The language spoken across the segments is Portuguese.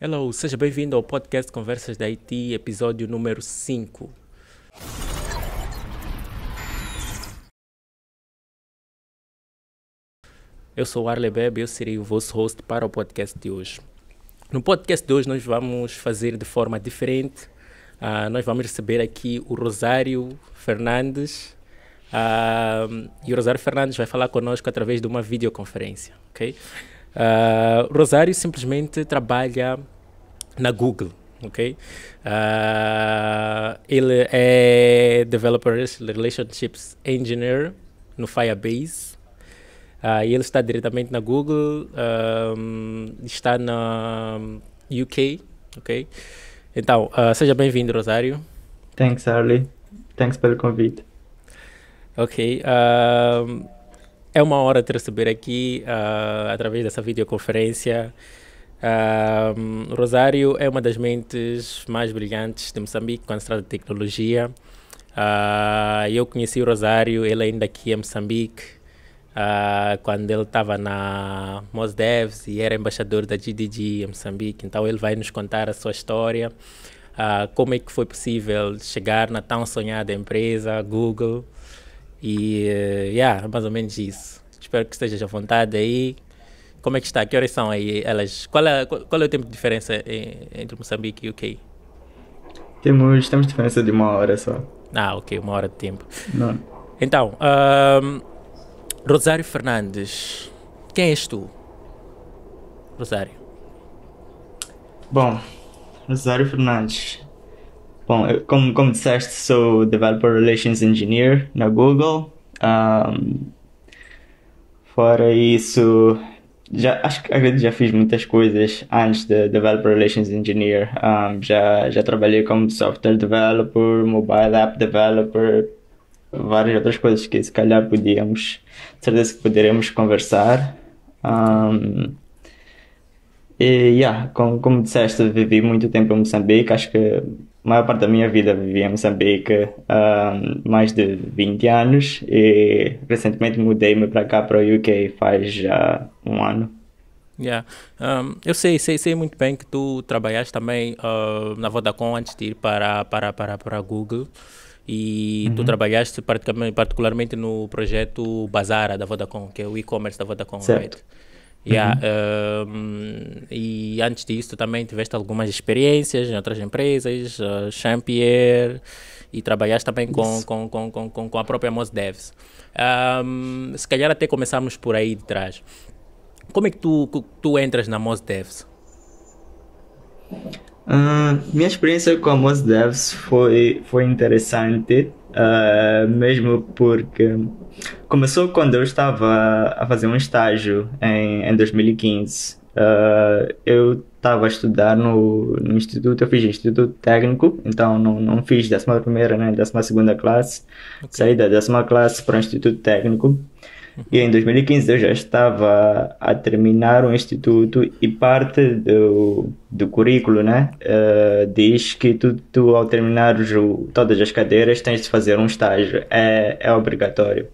Hello, seja bem-vindo ao podcast Conversas da IT, episódio número 5. Eu sou o Arle Bebe e eu serei o vosso host para o podcast de hoje. No podcast de hoje nós vamos fazer de forma diferente. Nós vamos receber aqui o Rosário Fernandes. E o Rosário Fernandes vai falar conosco através de uma videoconferência, ok? O Rosário simplesmente trabalha na Google, ok? Ele é Developer Relationships Engineer no Firebase. E ele está diretamente na Google, está na UK, ok? Então, seja bem-vindo, Rosário. Thanks, Harley. Thanks pelo convite. Ok. É uma honra te receber aqui através dessa videoconferência. Rosário é uma das mentes mais brilhantes de Moçambique quando se trata de tecnologia. Eu conheci o Rosário, ele ainda aqui em Moçambique, quando ele estava na Mosdevs e era embaixador da GDG em Moçambique. Então ele vai nos contar a sua história, como é que foi possível chegar na tão sonhada empresa, Google. E, mais ou menos isso. Espero que estejas à vontade aí. Como é que está? Que horas são aí elas? Qual é o tempo de diferença entre Moçambique e UK? Temos diferença de 1 hora só. Ok, 1 hora de tempo. Não. Então, Rosário Fernandes, quem és tu? Rosário. Bom, Rosário Fernandes. Bom, como disseste, sou Developer Relations Engineer na Google. Fora isso, acredito que já fiz muitas coisas antes de Developer Relations Engineer. Já trabalhei como Software Developer, Mobile App Developer, várias outras coisas que se calhar certeza que poderemos conversar. Como disseste, vivi muito tempo em Moçambique. Acho que a maior parte da minha vida vivi em Moçambique, mais de 20 anos, e recentemente mudei-me para cá, para o UK, faz já 1 ano. Eu sei muito bem que tu trabalhaste também na Vodacom antes de ir para a Google. E tu trabalhaste particularmente no projeto Bazara da Vodacom, que é o e-commerce da Vodacom, Certo. right? E antes disso também tiveste algumas experiências em outras empresas, Champier, e trabalhaste também com a própria Mosdevs. Se calhar até começamos por aí de trás. Como é que tu entras na Mosdevs? Minha experiência com a Mosdevs foi interessante, mesmo porque começou quando eu estava a fazer um estágio em 2015. Eu estava a estudar no instituto, eu fiz instituto técnico, então não fiz 11ª nem 12ª classe. Ok. Saí da 10ª classe para o instituto técnico. E em 2015 eu já estava a terminar o instituto e parte do currículo, né, diz que tu ao terminares todas as cadeiras tens de fazer um estágio, é obrigatório.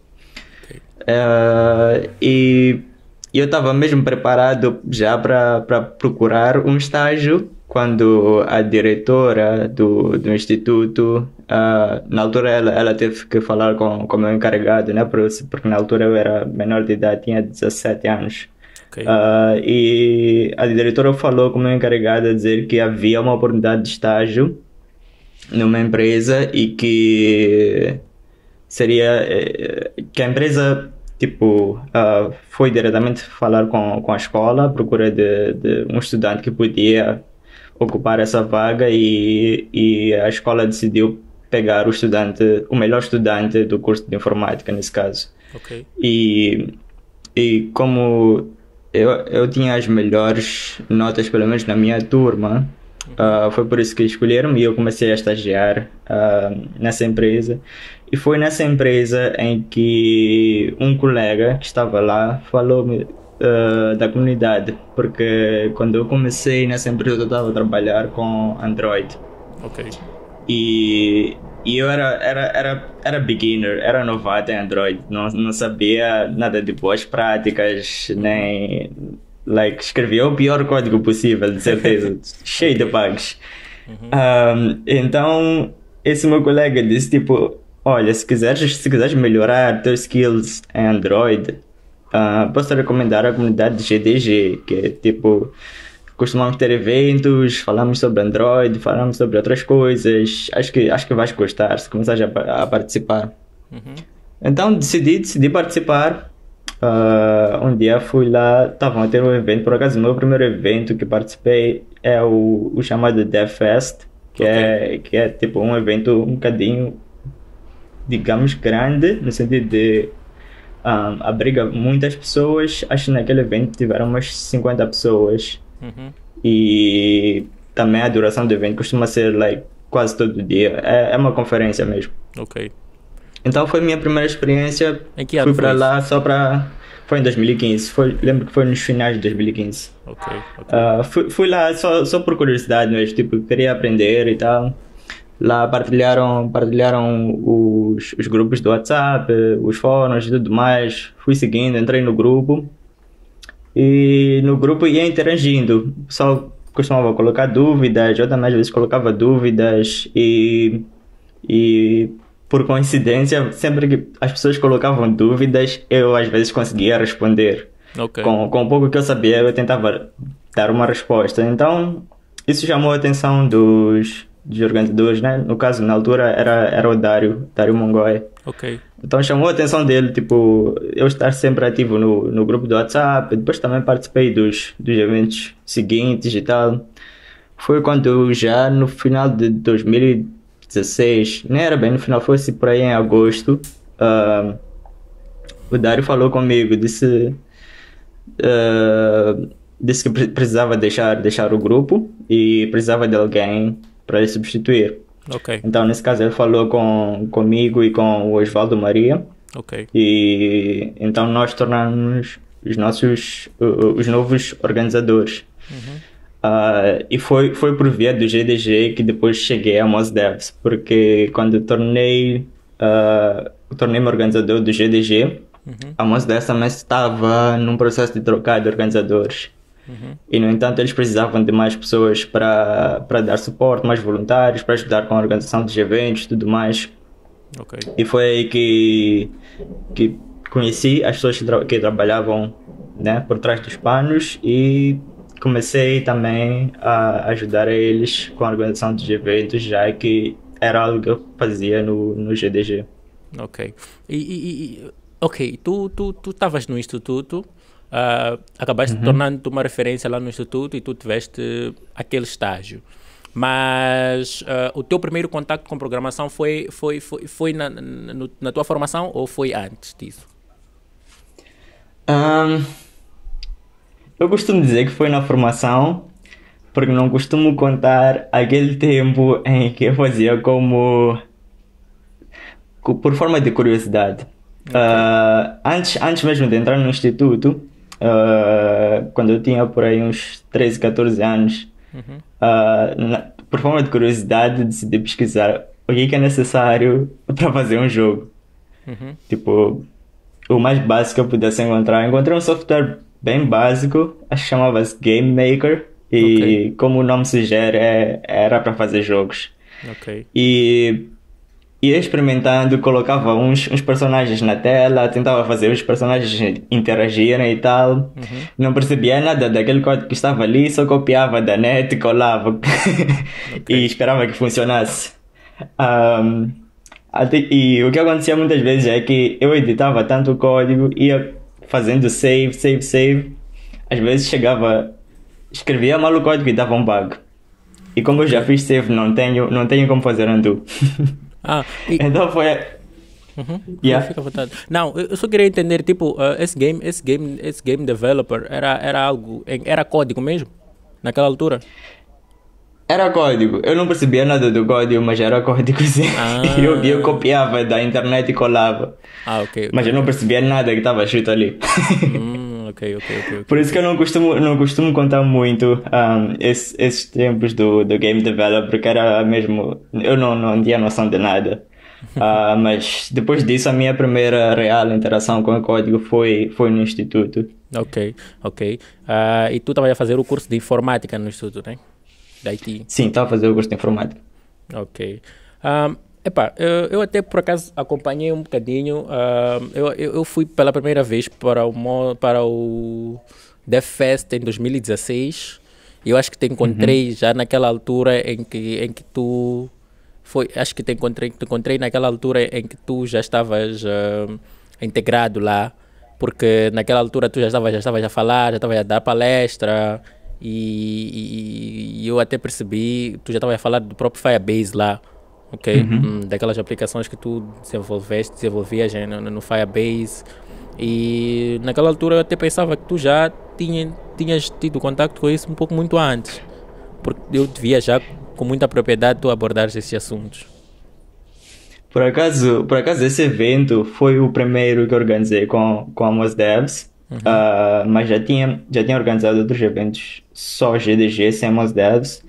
Ok. E eu estava mesmo preparado já para procurar um estágio quando a diretora do instituto, na altura ela teve que falar com o meu encarregado, né? Porque na altura eu era menor de idade, tinha 17 anos. Ok. E a diretora falou com o meu encarregado a dizer que havia uma oportunidade de estágio numa empresa e que seria que a empresa foi diretamente falar com a escola à procura de um estudante que podia ocupar essa vaga e a escola decidiu pegar o melhor estudante do curso de informática nesse caso. Ok. E como eu tinha as melhores notas, pelo menos na minha turma, foi por isso que escolheram-me e eu comecei a estagiar nessa empresa. E foi nessa empresa em que um colega que estava lá falou-me da comunidade, porque quando eu comecei nessa empresa eu estava a trabalhar com Android. Ok. E eu era beginner, era novato em Android, não sabia nada de boas práticas, escrevia o pior código possível, de certeza, cheio de bugs. Então, esse meu colega disse, tipo, olha, se quiseres melhorar teus skills em Android, posso recomendar a comunidade de GDG, que é, tipo, costumamos ter eventos, falamos sobre Android, falamos sobre outras coisas, acho que vais gostar se começares a participar. Então, decidi participar. Um dia fui lá, estavam a ter um evento, por acaso o meu primeiro evento que participei é o chamado DevFest, que é tipo um evento um bocadinho, digamos, grande, no sentido de abriga muitas pessoas. Acho que naquele evento tiveram umas 50 pessoas e também a duração do evento costuma ser quase todo dia, é uma conferência mesmo. Ok. Então foi a minha primeira experiência. Em que ano Fui para foi lá só para. Foi em 2015. Lembro que foi nos finais de 2015. Ok. Fui lá só por curiosidade mesmo. Tipo, queria aprender e tal. Lá partilharam os grupos do WhatsApp, os fóruns e tudo mais. Fui seguindo, entrei no grupo. E no grupo ia interagindo. O pessoal costumava colocar dúvidas. Eu também às vezes colocava dúvidas. E por coincidência, sempre que as pessoas colocavam dúvidas, eu às vezes conseguia responder. Ok. Com o pouco que eu sabia, eu tentava dar uma resposta. Então, isso chamou a atenção dos organizadores, né? No caso, na altura, era o Dário Mongoy. Ok. Então, chamou a atenção dele, tipo, eu estar sempre ativo no grupo do WhatsApp. Depois também participei dos eventos seguintes e tal. Foi quando já no final de 2016, nem era bem no final, foi por aí em agosto, o Dário falou comigo, disse que precisava deixar o grupo e precisava de alguém para lhe substituir. Ok. Então, nesse caso, ele falou comigo e com o Osvaldo Maria. Ok. E então nós tornamos os novos organizadores. E foi por via do GDG que depois cheguei a Mosdevs, porque quando tornei-me organizador do GDG, a Mosdevs também estava num processo de trocar de organizadores. E, no entanto, eles precisavam de mais pessoas para dar suporte, mais voluntários, para ajudar com a organização dos eventos e tudo mais. Ok. E foi aí que conheci as pessoas que trabalhavam, né, por trás dos panos e comecei também a ajudar eles com a organização dos eventos, já que era algo que eu fazia no GDG. Ok. Ok, tu estavas no instituto, acabaste tornando-te uma referência lá no instituto e tu tiveste aquele estágio. Mas o teu primeiro contato com programação foi na tua formação ou foi antes disso? Eu costumo dizer que foi na formação, porque não costumo contar aquele tempo em que eu fazia por forma de curiosidade. Antes mesmo de entrar no instituto, quando eu tinha por aí uns 13, 14 anos, por forma de curiosidade, decidi pesquisar o que é necessário para fazer um jogo. Tipo, o mais básico que eu pudesse encontrar. Encontrei um software bem básico, acho que chamava-se Game Maker, e como o nome sugere, era para fazer jogos. Ok. E ia experimentando, colocava uns personagens na tela, tentava fazer os personagens interagirem e tal. Não percebia nada daquele código que estava ali, só copiava da net, colava e esperava que funcionasse. E o que acontecia muitas vezes é que eu editava tanto o código, ia fazendo save. Às vezes escrevia mal o código e dava um bug. E como eu já fiz save, não tenho como fazer undo. Então foi. Fica à vontade. Não, eu só queria entender, tipo, esse game developer era código mesmo? Naquela altura? Era código. Eu não percebia nada do código, mas era código sim. Eu copiava da internet e colava. Ok. Mas eu não percebia nada que estava escrito ali. Ok. Por isso que eu não costumo contar muito esses tempos do game developer, porque era mesmo. Eu não tinha noção de nada. Mas depois disso, a minha primeira real interação com o código foi no instituto. Ok, ok. E tu estavas a fazer o curso de informática no instituto, né? Da IT. Sim, estava a fazer o curso de informática. Ok. Epá, eu até por acaso acompanhei um bocadinho. Eu fui pela primeira vez para o DevFest em 2016. E eu acho que te Uhum, encontrei já naquela altura em que tu. Foi, acho que te encontrei naquela altura em que tu já estavas integrado lá, porque naquela altura tu já estavas a falar, já estavas a dar palestra, e eu até percebi, tu já estavas a falar do próprio Firebase lá, ok? uhum. Daquelas aplicações que tu desenvolvias no Firebase, e naquela altura eu até pensava que tu já tinhas tido contato com isso um pouco muito antes, porque eu te via já com muita propriedade tu abordares esses assuntos. Por acaso esse evento foi o primeiro que organizei com a Mos Devs, Uhum. mas já tinha organizado outros eventos só GDG, sem Mos Devs,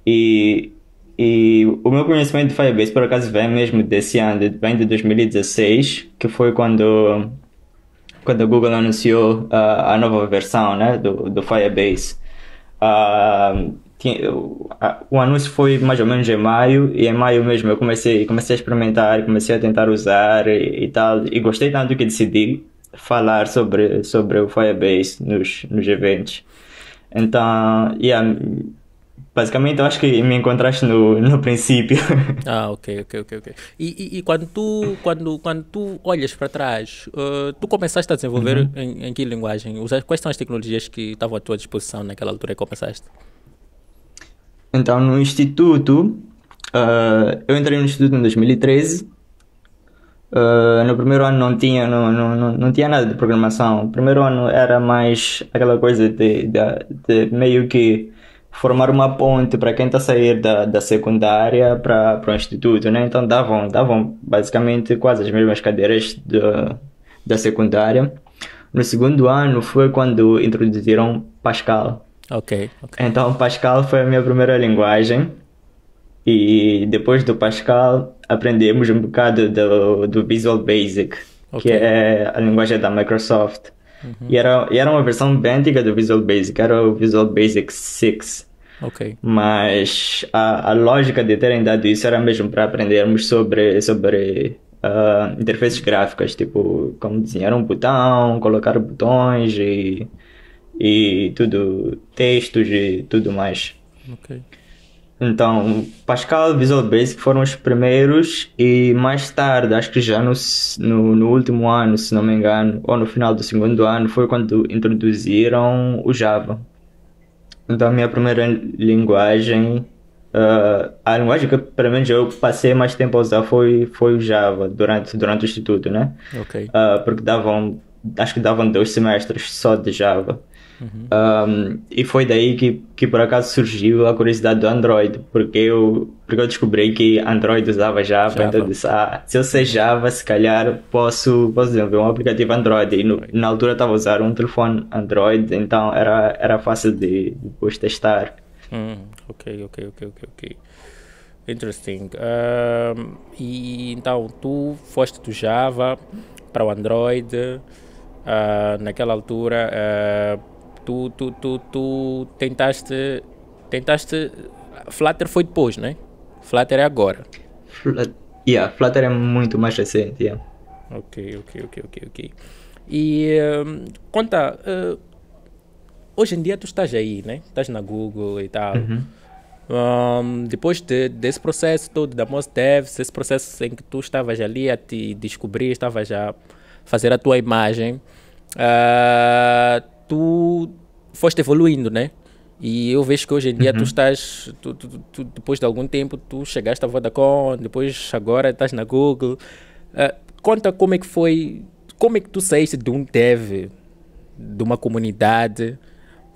e, e o meu conhecimento de Firebase por acaso vem mesmo desse ano, vem de 2016, que foi quando a Google anunciou a nova versão, né, do Firebase. Ah, o anúncio foi mais ou menos em maio, e em maio mesmo eu comecei a experimentar, comecei a tentar usar e tal, e gostei tanto que decidi falar sobre o Firebase nos eventos. Então, yeah, basicamente eu acho que me encontraste no princípio. Ok, ok, ok, ok. E quando tu olhas para trás, tu começaste a desenvolver Uhum. em que linguagem? Quais são as tecnologias que estavam à tua disposição naquela altura que começaste? Então, no instituto, eu entrei no instituto em 2013. No primeiro ano não tinha nada de programação. O primeiro ano era mais aquela coisa de meio que formar uma ponte para quem está a sair da secundária para o instituto, né? Então davam basicamente quase as mesmas cadeiras da secundária. No segundo ano foi quando introduziram Pascal. Ok, ok, Então Pascal foi a minha primeira linguagem. E depois do Pascal, aprendemos um bocado do Visual Basic, que ok. é a linguagem da Microsoft. E era uma versão bem antiga do Visual Basic, era o Visual Basic 6. Ok. Mas a lógica de terem dado isso era mesmo para aprendermos sobre interfaces gráficas, tipo como desenhar um botão, colocar botões e tudo, textos e tudo mais. Ok. Então, Pascal e Visual Basic foram os primeiros e mais tarde, acho que já no último ano, se não me engano, ou no final do segundo ano, foi quando introduziram o Java. Então, a minha primeira linguagem, a linguagem que pelo menos eu passei mais tempo a usar foi o Java durante o instituto, né? Ok. Porque acho que davam 2 semestres só de Java. E foi daí que por acaso surgiu a curiosidade do Android, porque eu descobri que Android usava Java, então eu Java. disse, se eu sei Java, se calhar posso desenvolver um aplicativo Android. E na altura eu estava a usar um telefone Android, então era fácil de depois testar. Ok, ok, ok, ok, ok. Interesting. E então tu foste do Java para o Android. Naquela altura, tu tentaste. Flutter foi depois, né? Flutter é agora. Flut- Flutter é muito mais recente, yeah. Ok, ok, ok, ok, ok. E conta, hoje em dia tu estás aí, né? Estás na Google e tal. Uhum. Depois desse processo todo da Most Devs, esse processo em que tu estavas ali a te descobrir, estavas a fazer a tua imagem, tu foste evoluindo, né? E eu vejo que hoje em dia tu Uhum. estás, depois de algum tempo, tu chegaste à Vodacom, depois agora estás na Google. Conta como é que foi, como é que tu saíste de um dev, de uma comunidade,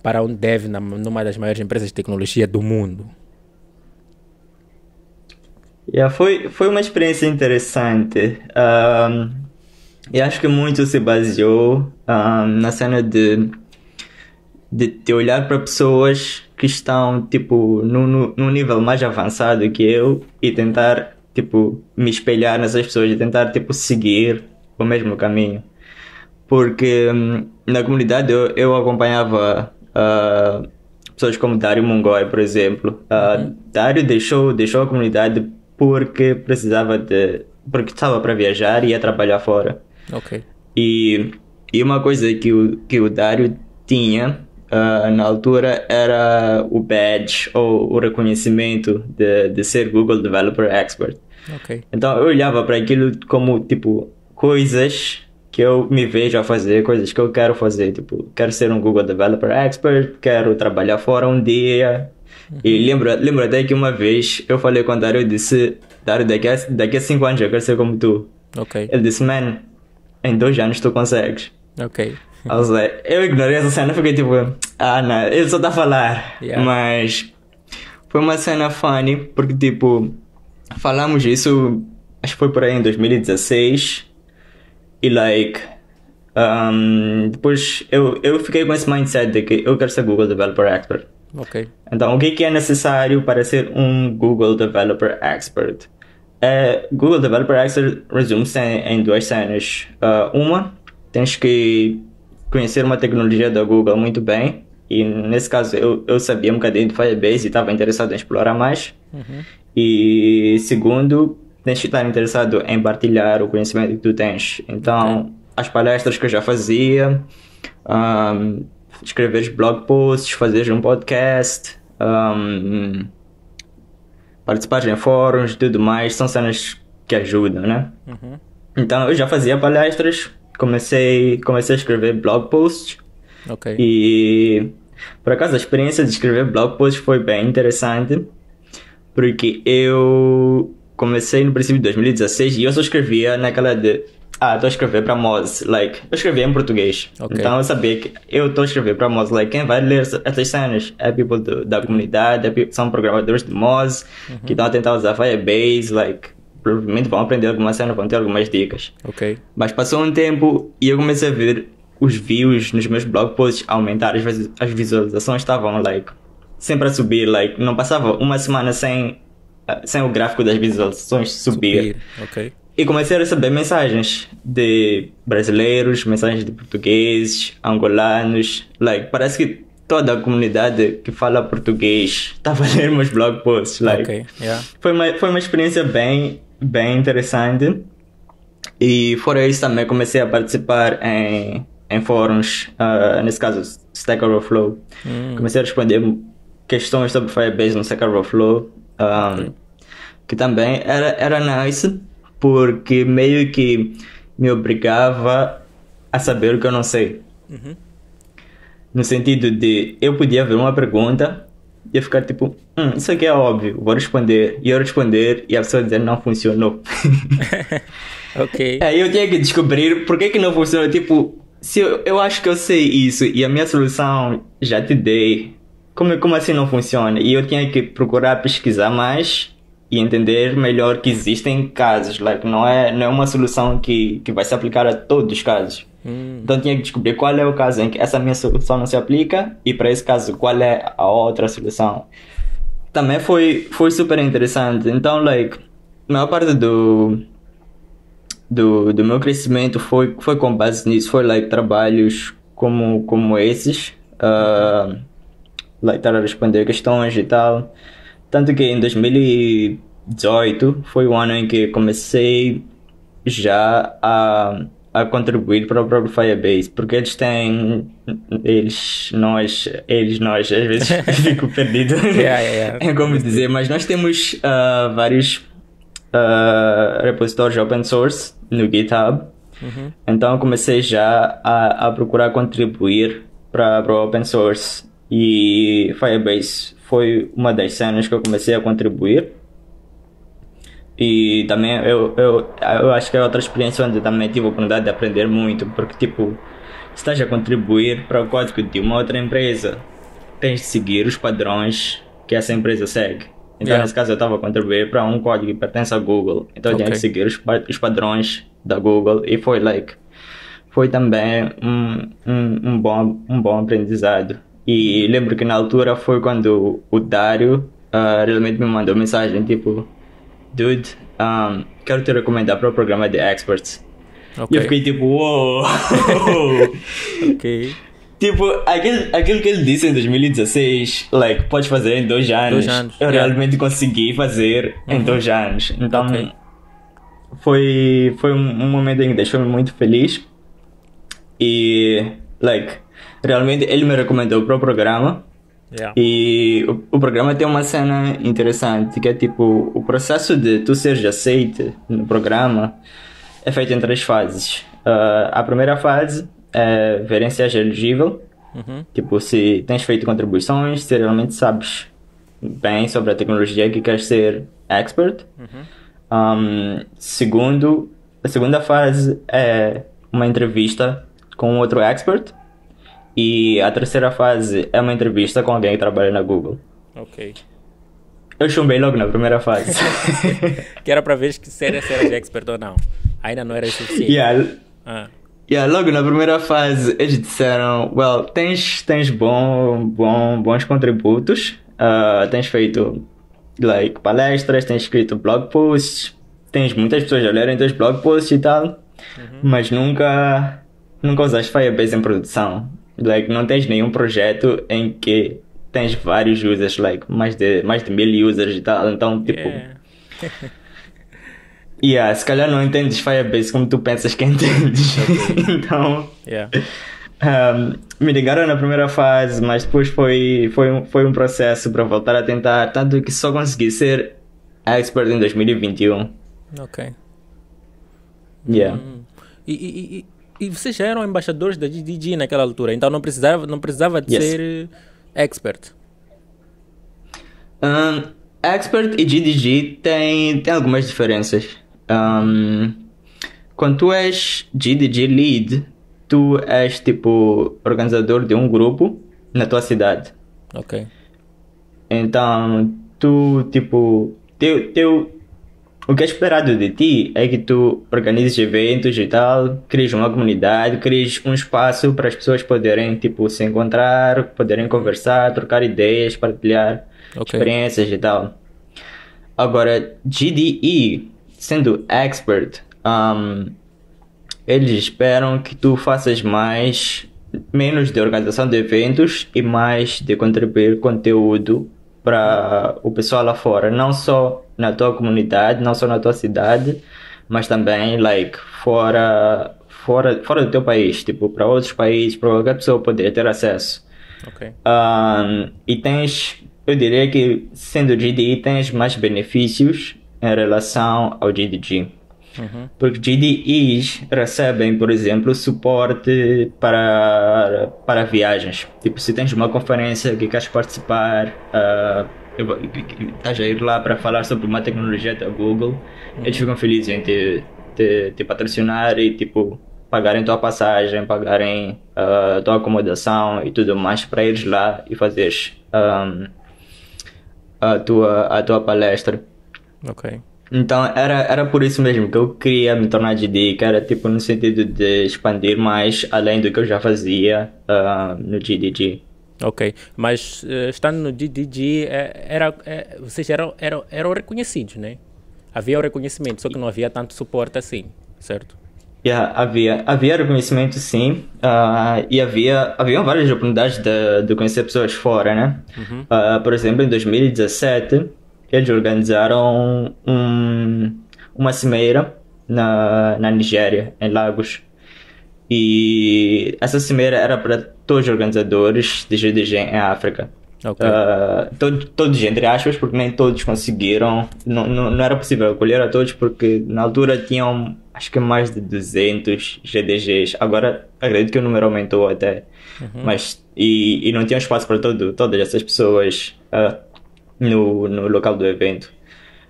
para um dev numa das maiores empresas de tecnologia do mundo. Yeah, foi uma experiência interessante. E acho que muito se baseou na cena de olhar para pessoas que estão tipo num nível mais avançado que eu e tentar tipo me espelhar nessas pessoas e tentar tipo seguir o mesmo caminho. porque na comunidade eu acompanhava pessoas como Dário Mongoy, por exemplo. Dário deixou a comunidade porque porque estava para viajar e ia trabalhar fora. Ok. E uma coisa que o Dário tinha na altura era o badge ou o reconhecimento de ser Google Developer Expert. Ok. Então eu olhava para aquilo como tipo coisas que eu me vejo a fazer, coisas que eu quero fazer. Tipo, quero ser um Google Developer Expert, quero trabalhar fora um dia. E lembro até que uma vez eu falei com o Dário, eu disse: Dário, daqui a 5 anos eu quero ser como tu. Ok. Ele disse: Man, em 2 anos tu consegues. Ok. Eu ignorei essa cena, fiquei tipo, não, ele só tá a falar. Yeah. Mas foi uma cena funny, porque tipo, falamos isso, acho que foi por aí em 2016. E like, depois eu fiquei com esse mindset de que eu quero ser Google Developer Expert. Ok. Então, o que é necessário para ser um Google Developer Expert? Google Developer Expert resume-se em 2 cenas. Uma, tens que conhecer uma tecnologia da Google muito bem. E nesse caso, eu sabia um bocadinho de Firebase e estava interessado em explorar mais. E segundo, tens que estar interessado em partilhar o conhecimento que tu tens. Então, as palestras que eu já fazia, escreveres blog posts, fazeres um podcast, participares em fóruns e tudo mais, são cenas que ajudam, né? Então, eu já fazia palestras, comecei a escrever blog posts. Ok. E, por acaso, a experiência de escrever blog posts foi bem interessante, porque eu comecei no princípio de 2016 e eu só escrevia naquela de estou a escrever para Moz, like, eu escrevia em português. Ok. Então eu sabia que eu estou a escrever para Moz, like, quem vai ler essas cenas é people da comunidade, são programadores de Moz que estão a tentar usar Firebase, like, provavelmente vão aprender alguma cena, vão ter algumas dicas. Ok. Mas passou um tempo e eu comecei a ver os views nos meus blog posts aumentar, as visualizações estavam, like, sempre a subir, like, não passava uma semana sem o gráfico das visualizações subir. Ok. E comecei a receber mensagens de brasileiros, mensagens de portugueses, angolanos, like, parece que toda a comunidade que fala português estava a ler meus blog posts, like. Ok. Yeah. Foi uma experiência bem interessante. E fora isso também comecei a participar em fóruns, nesse caso Stack Overflow. Comecei a responder questões sobre Firebase no Stack Overflow, que também era nice, porque meio que me obrigava a saber o que eu não sei. No sentido de, eu podia ver uma pergunta e eu ficar tipo, isso aqui é óbvio, vou responder. E eu responder e a pessoa dizer, não funcionou. Ok. Aí eu tinha que descobrir por que não funciona. Tipo, se eu acho que eu sei isso e a minha solução já te dei, como assim não funciona? E eu tinha que procurar pesquisar mais e entender melhor que existem casos. Like, não é uma solução que vai se aplicar a todos os casos. Então tinha que descobrir qual é o caso em que essa minha solução não se aplica e para esse caso qual é a outra solução. Também foi super interessante. Então, like, a maior parte do meu crescimento foi com base nisso. Foi, like, trabalhos como esses. Like, estar a responder questões e tal. Tanto que em 2018 foi o ano em que comecei já a contribuir para o próprio Firebase, porque nós, às vezes fico perdido em como dizer, mas nós temos vários repositórios open source no GitHub, então eu comecei já a procurar contribuir para o open source e Firebase foi uma das cenas que eu comecei a contribuir. E também eu acho que é outra experiência onde também tive a oportunidade de aprender muito, porque tipo, se estás a contribuir para o código de uma outra empresa, tens de seguir os padrões que essa empresa segue. Então nesse caso eu estava a contribuir para um código que pertence à Google, então eu tinha que seguir os padrões da Google e foi também um bom aprendizado. E lembro que na altura foi quando o Dário realmente me mandou mensagem tipo, dude, quero te recomendar para o programa de Experts. E eu Ok. fiquei tipo, uou! Ok. Tipo, aquilo que ele disse em 2016, like, podes fazer em 2 anos. 2 anos. Eu Yeah. realmente consegui fazer em Uhum. 2 anos. Ok. Então, foi um momento em que deixou-me muito feliz. E, like, realmente ele me recomendou para o programa. Yeah. E o programa tem uma cena interessante, que é tipo, o processo de tu seres aceite no programa é feito em 3 fases. A primeira fase é verem se és elegível, Uhum. tipo, se tens feito contribuições, se realmente sabes bem sobre a tecnologia que queres ser expert. Uhum. A segunda fase é uma entrevista com outro expert. E a terceira fase é uma entrevista com alguém que trabalha na Google. Ok. Eu chumbei logo na primeira fase. Que era para ver que se eras expert ou não. Ainda não era suficiente. yeah, Ah. yeah, logo na primeira fase eles disseram, well, tens bons contributos, tens feito like, palestras, tens escrito blog posts, tens muitas pessoas a lerem teus blog posts e tal, mas nunca usaste Firebase em produção. Like, não tens nenhum projeto em que tens vários users, like, mais de 1000 users e tal, então tipo. Yeah. Yeah, se calhar não entendes Firebase como tu pensas que entendes. Ok. Então, Yeah. me ligaram na primeira fase, mas depois foi um processo para voltar a tentar. Tanto que só consegui ser expert em 2021. Ok. Yeah. E vocês já eram embaixadores da GDG naquela altura, então não precisava de Yes. ser expert. Expert e GDG tem algumas diferenças. Quando tu és GDG lead, tu és tipo organizador de um grupo na tua cidade. Ok. Então, tu, tipo, o que é esperado de ti é que tu organizes eventos e tal, cries uma comunidade, cries um espaço para as pessoas poderem, tipo, se encontrar, poderem conversar, trocar ideias, partilhar Ok. experiências e tal. Agora, GDE, sendo expert, eles esperam que tu faças menos de organização de eventos e mais de contribuir conteúdo para o pessoal lá fora, não só na tua comunidade, não só na tua cidade, mas também like fora do teu país, tipo para outros países, para qualquer pessoa poder ter acesso. Ok. E eu diria que sendo GDI tens mais benefícios em relação ao GDG. Uhum. Porque GDEs recebem, por exemplo, suporte para viagens. Tipo, se tens uma conferência que queres participar, estás a ir lá para falar sobre uma tecnologia da Google, eles ficam felizes em te patrocinar e, tipo, pagarem tua passagem, pagarem tua acomodação e tudo mais para ires lá e fazeres a tua palestra. Ok. Então era por isso mesmo que eu queria me tornar GD, que era tipo no sentido de expandir mais além do que eu já fazia no GDG. Ok. Mas estando no GDG, vocês eram reconhecidos, né? Havia o reconhecimento, só que não havia tanto suporte assim, certo? Yeah, havia reconhecimento sim, e haviam várias oportunidades de conhecer pessoas fora, né? Por exemplo, em 2017, eles organizaram uma cimeira na Nigéria, em Lagos. E essa cimeira era para todos os organizadores de GDG em África. Ok. Todos entre aspas, porque nem todos conseguiram, não era possível acolher a todos, porque na altura tinham acho que mais de 200 GDGs. Agora acredito que o número aumentou até, mas e não tinha espaço para todas essas pessoas no local do evento.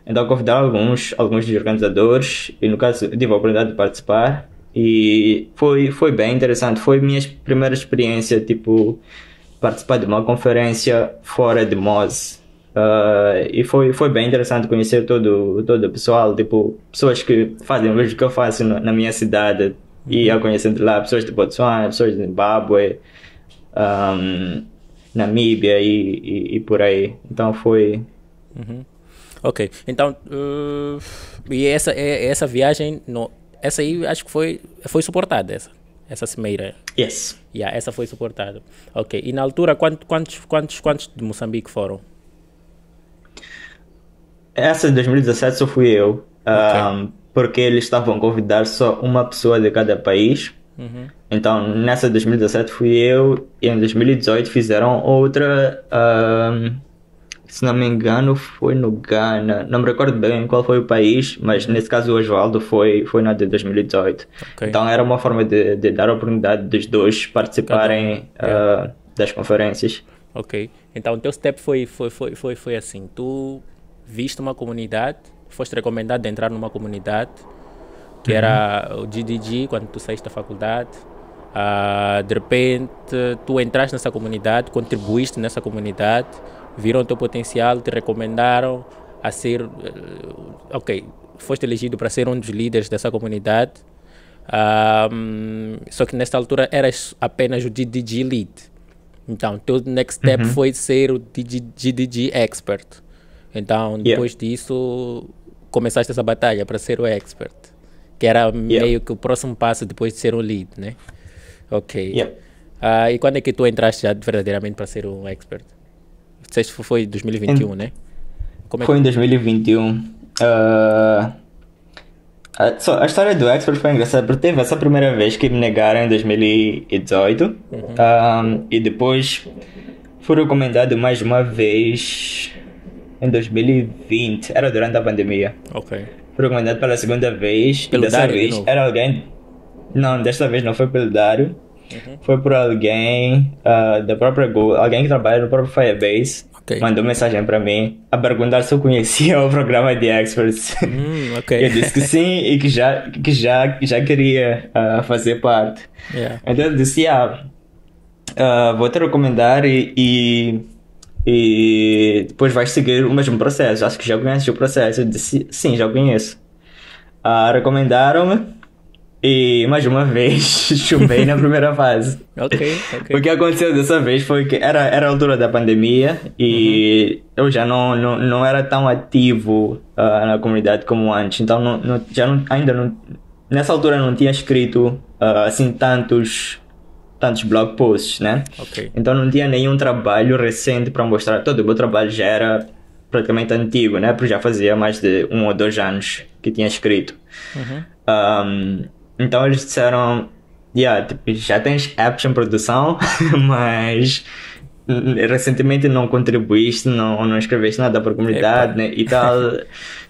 Então convidaram alguns dos organizadores e no caso eu tive a oportunidade de participar e foi bem interessante. Foi minha primeira experiência, tipo, participar de uma conferência fora de Moz. E foi bem interessante conhecer todo o pessoal, tipo, pessoas que fazem o mesmo que eu faço na minha cidade. E eu conhecendo lá pessoas de Botsuana, pessoas de Zimbábue, Namíbia e por aí. Então foi. Ok. Então, e essa viagem essa aí acho que foi suportada, essa cimeira. Yes. Yeah, essa foi suportada. Ok, e na altura, quantos de Moçambique foram? Essa de 2017 só fui eu. Ok. Porque eles estavam a convidar só uma pessoa de cada país. Então, nessa de 2017 fui eu, e em 2018 fizeram outra, se não me engano, foi no Ghana. Não me recordo bem qual foi o país, mas nesse caso o Osvaldo foi na de 2018. Ok. Então, era uma forma de dar a oportunidade dos dois Cada participarem yeah. das conferências. Ok. Então, o teu step foi assim. Tu viste uma comunidade, foste recomendado de entrar numa comunidade, que era o GDG, quando tu saíste da faculdade. De repente, tu entraste nessa comunidade, contribuíste nessa comunidade, viram o teu potencial, te recomendaram a ser... ok, foste elegido para ser um dos líderes dessa comunidade. Só que nesta altura eras apenas o GDG Lead. Então, teu next step foi ser o GDG Expert. Então, depois disso, começaste essa batalha para ser o Expert, que era meio que o próximo passo depois de ser um Lead, né? Ok. E quando é que tu entraste já verdadeiramente para ser um Expert? Você foi em 2021, né? Foi em 2021. A história do Expert foi engraçada porque teve essa primeira vez que me negaram em 2018 e depois fui recomendado mais uma vez em 2020, era durante a pandemia. Ok. Fui recomendado pela segunda vez Pelo e dessa Dário de vez novo? era alguém... Não, desta vez não foi pelo Dário. Foi por alguém da própria Google, alguém que trabalha no próprio Firebase. Ok. Mandou mensagem para mim a perguntar se eu conhecia o programa de Experts. Ok. Eu disse que sim e que já queria fazer parte. Yeah. Então eu disse, vou te recomendar e depois vais seguir o mesmo processo. Acho que já conheces o processo. Eu disse, sim, já conheço. Recomendaram-me e mais uma vez chumbei na primeira fase. Ok. O que aconteceu dessa vez foi que era a altura da pandemia e eu já não era tão ativo na comunidade como antes. Então nessa altura não tinha escrito assim tantos blog posts, né? Ok. Então não tinha nenhum trabalho recente para mostrar. Todo o meu trabalho já era praticamente antigo, né? Porque já fazia mais de 1 ou 2 anos que tinha escrito. Então eles disseram, tipo, já tens apps em produção, mas recentemente não contribuíste, não escreveste nada para a comunidade, né? E tal.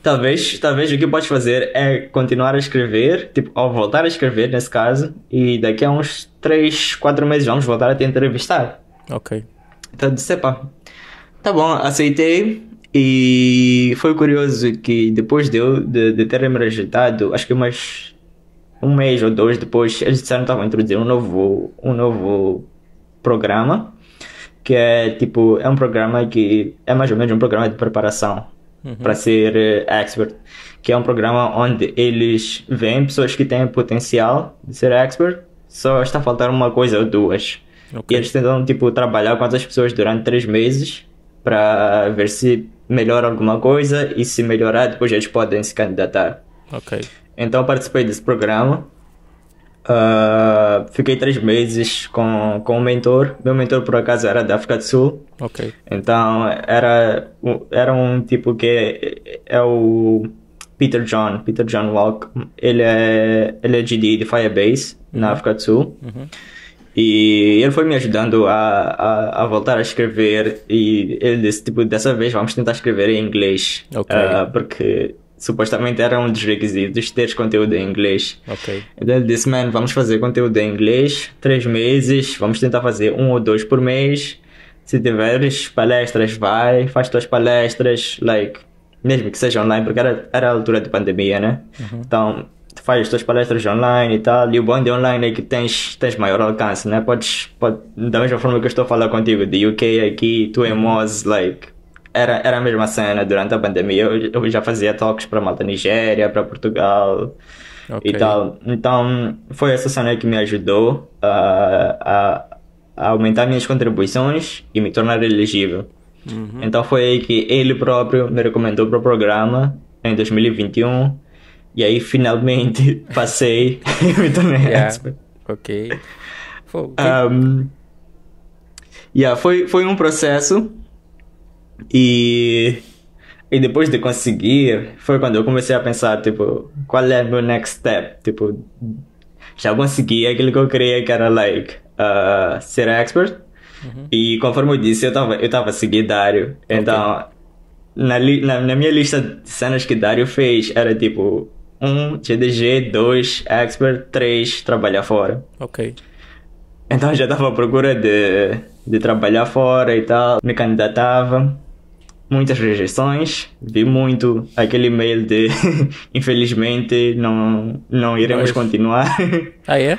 Talvez o que podes fazer é continuar a escrever, tipo, ou voltar a escrever nesse caso, e daqui a uns 3, 4 meses vamos voltar a te entrevistar. Ok. Então eu disse, tá bom, aceitei. E foi curioso que depois de terem me rejeitado, acho que mais 1 mês ou 2 depois, eles disseram que estavam a introduzir um novo programa, que é tipo, é um programa que é mais ou menos um programa de preparação para ser expert, que é um programa onde eles veem pessoas que têm potencial de ser expert, só está a faltar uma coisa ou duas. E eles tentam tipo trabalhar com essas pessoas durante 3 meses para ver se melhora alguma coisa, e se melhorar depois eles podem se candidatar. Ok. Então participei desse programa. Fiquei 3 meses com o mentor. Meu mentor por acaso era da África do Sul. Ok. Então era um tipo que é o Peter John Walk. Ele é GD de Firebase na África do Sul. E ele foi me ajudando a voltar a escrever, e ele disse, tipo, dessa vez vamos tentar escrever em inglês. Ok. Porque supostamente era um dos requisitos teres conteúdo em inglês. Ok. Então ele disse, vamos fazer conteúdo em inglês, 3 meses, vamos tentar fazer 1 ou 2 por mês. Se tiveres palestras, faz tuas palestras, mesmo que seja online, porque era a altura de pandemia, né? Então, tu faz as tuas palestras online e tal, e o bom de online é que tens maior alcance, né? Da mesma forma que eu estou a falar contigo de UK aqui, tu em Moz, era a mesma cena durante a pandemia. Eu já fazia talks para Malta, Nigéria, para Portugal e tal. Então, foi essa cena que me ajudou a aumentar minhas contribuições e me tornar elegível. Então foi aí que ele próprio me recomendou para o programa em 2021. E aí finalmente passei e me tornei Yeah. expert. Ok. Fogo. Um, foi um processo e, e depois de conseguir, foi quando eu comecei a pensar, tipo, qual é o meu next step? Tipo, já consegui aquilo que eu queria, que era, like, ser expert. E conforme eu disse, eu tava a seguir Dário. Então, na minha lista de cenas que Dário fez, era tipo, GDG, 2 expert, 3 trabalhar fora. Ok. Então eu já estava à procura de trabalhar fora e tal, me candidatava, muitas rejeições, vi muito aquele e-mail de infelizmente não iremos Pois. continuar. Ah, é?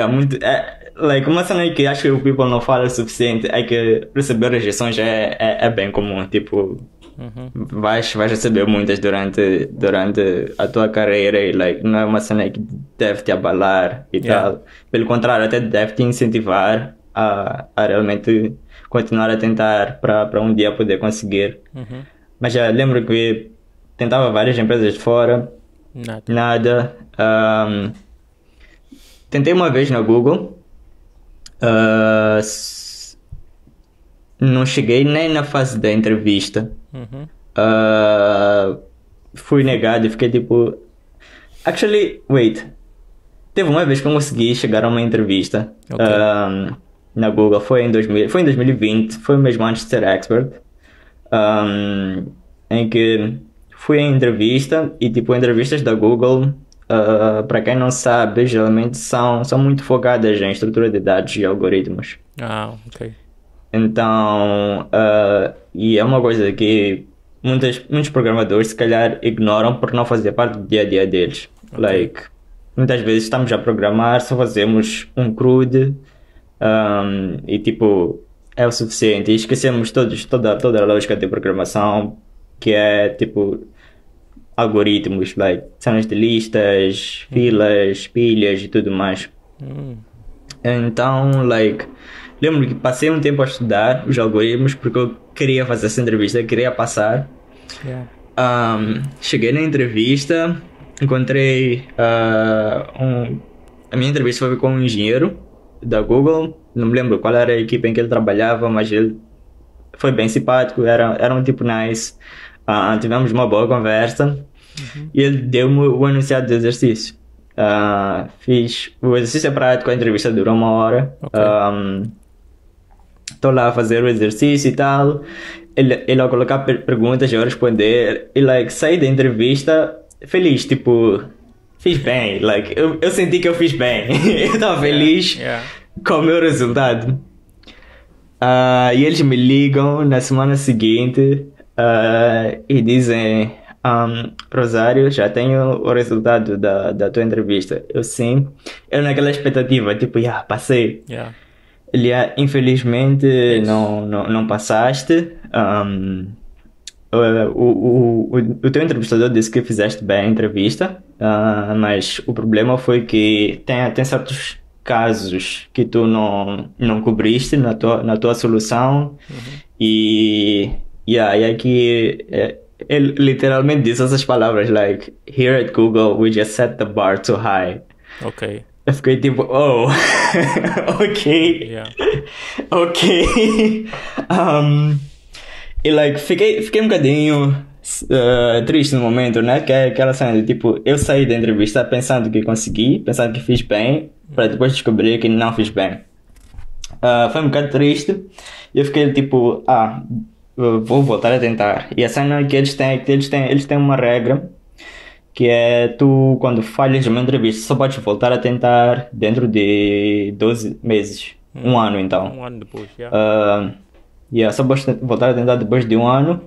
um, muito, like, uma cena que acho que o people não fala o suficiente é que receber rejeições é bem comum, tipo, vais receber muitas durante a tua carreira e like, não é uma cena que deve te abalar e Yeah. tal. Pelo contrário, até deve te incentivar a realmente continuar a tentar para um dia poder conseguir. Mas já lembro que tentava várias empresas de fora, Nada. nada. Tentei uma vez na Google, não cheguei nem na fase da entrevista. Fui negado e fiquei tipo. Actually, wait. Teve uma vez que eu consegui chegar a uma entrevista Ok. na Google, foi em 2020, foi mesmo antes de ser expert, em que fui em entrevista e tipo, entrevistas da Google, para quem não sabe, geralmente são muito focadas em estrutura de dados e algoritmos. Ah, ok. Então, e é uma coisa que muitos programadores se calhar ignoram por não fazer parte do dia a dia deles. Like, muitas vezes estamos a programar, só fazemos um CRUD e tipo, é o suficiente. E esquecemos toda a lógica de programação, que é tipo algoritmos, like, cenas de listas, filas, pilhas e tudo mais. Então, like, lembro que passei um tempo a estudar os algoritmos porque eu queria fazer essa entrevista, queria passar. Yeah. Cheguei na entrevista, encontrei a minha entrevista foi com um engenheiro da Google, não me lembro qual era a equipe em que ele trabalhava, mas ele foi bem simpático, era um tipo nice. Tivemos uma boa conversa e ele deu-me o enunciado do exercício. Fiz o exercício prático, a entrevista durou 1 hora. Estou lá a fazer o exercício e tal. Ele ao colocar perguntas, eu responder. E like, saí da entrevista feliz, tipo, fiz bem. Like, eu senti que eu fiz bem. Eu estava feliz Yeah. com o meu resultado. E eles me ligam na semana seguinte e dizem: Rosário, já tenho o resultado da tua entrevista. Eu sim. Eu naquela expectativa, tipo, passei. Yeah. Ele, infelizmente, não passaste. O teu entrevistador disse que fizeste bem a entrevista, mas o problema foi que tem certos casos que tu não cobriste na tua solução. E aqui ele literalmente disse essas palavras, like, here at Google we just set the bar too high. Ok. Eu fiquei tipo, oh, ok. Yeah. Ok. E like, fiquei um bocadinho triste no momento, né? Que é aquela cena de tipo, eu saí da entrevista pensando que consegui, pensando que fiz bem, para depois descobrir que não fiz bem. Foi um bocado triste. E eu fiquei tipo, vou voltar a tentar. E a cena que eles têm uma regra, que é tu, quando falhas uma entrevista, só podes voltar a tentar dentro de 12 meses. 1 ano, então. 1 ano depois, yeah. Só podes voltar a tentar depois de 1 ano.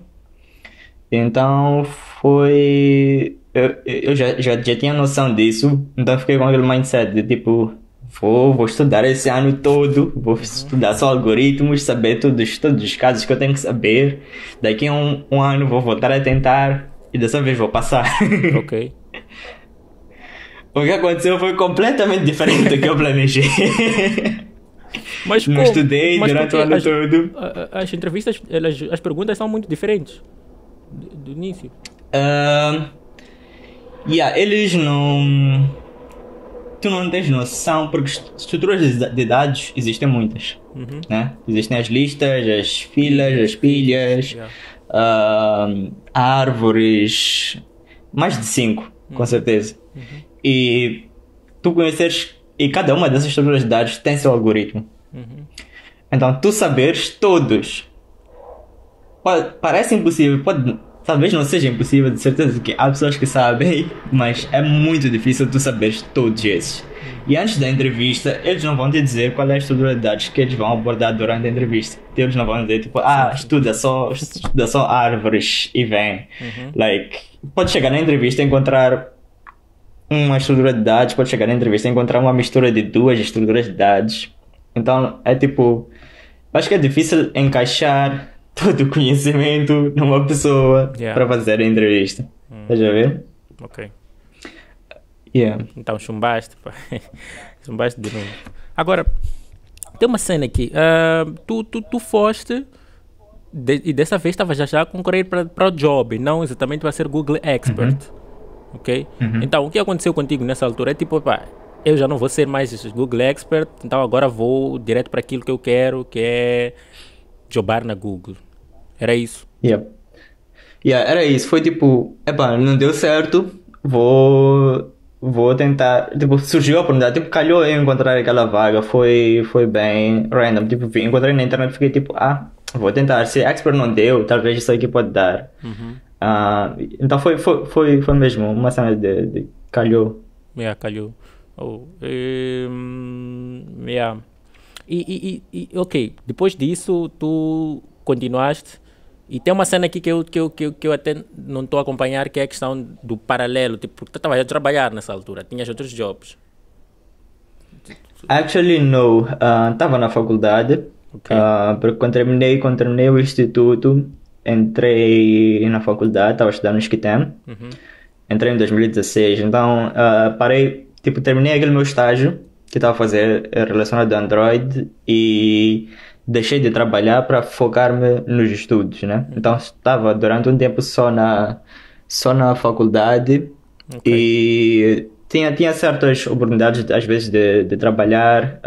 Então foi... Eu já tinha noção disso, então fiquei com aquele mindset de tipo... Vou estudar esse ano todo, vou estudar só algoritmos, saber todos os casos que eu tenho que saber. Daqui a um ano vou voltar a tentar e dessa vez vou passar. Ok. O que aconteceu foi completamente diferente do que eu planejei. Mas Não como? estudei Mas durante o porque ano todo. as entrevistas, as perguntas são muito diferentes do início. Yeah, eles não. Tu não tens noção, porque estruturas de dados existem muitas, né? Existem as listas, as filas, as pilhas, Yeah. ah, árvores, mais de 5, com certeza. E tu conheceres, e cada uma dessas estruturas de dados tem seu algoritmo. Então, tu saberes todos, parece impossível, talvez não seja impossível, de certeza que há pessoas que sabem, mas é muito difícil tu saberes todos esses. E antes da entrevista, eles não vão te dizer qual é a estrutura de dados que eles vão abordar durante a entrevista. Eles não vão dizer tipo, estuda só árvores e vem. Like, pode chegar na entrevista e encontrar uma estrutura de dados, pode chegar na entrevista e encontrar uma mistura de duas estruturas de dados. Então, é tipo, acho que é difícil encaixar todo o conhecimento numa pessoa Yeah. para fazer a entrevista. Estás a ver? Ok. Yeah. Então chumbaste, pá. Chumbaste de novo. Agora, tem uma cena aqui. Tu foste e dessa vez estava já a concorrer para o job, não exatamente para ser Google Expert. Ok? Então, o que aconteceu contigo nessa altura é tipo, pá, eu já não vou ser mais Google Expert, então agora vou direto para aquilo que eu quero, que é jobar na Google. Era isso? Yeah. Yeah, era isso. Foi tipo, não deu certo, vou tentar. Tipo, surgiu a oportunidade, tipo, calhou eu encontrar aquela vaga, foi bem random. Tipo, encontrei na internet e fiquei tipo, vou tentar. Se expert não deu, talvez isso aqui pode dar. Então foi mesmo uma cena de calhou. Yeah, calhou. Yeah. Ok, depois disso tu continuaste e tem uma cena aqui que eu até não estou a acompanhar, que é a questão do paralelo, tipo, porque tu estavas a trabalhar nessa altura, tinhas outros jobs. Actually, no. Estava na faculdade, Ok. porque quando terminei o instituto, entrei na faculdade, estava estudando no SCTEM. Entrei em 2016, então parei, tipo, terminei aquele meu estágio que estava a fazer relacionado a Android e deixei de trabalhar para focar-me nos estudos, né? Então estava durante um tempo só na faculdade Ok. e tinha certas oportunidades às vezes de trabalhar.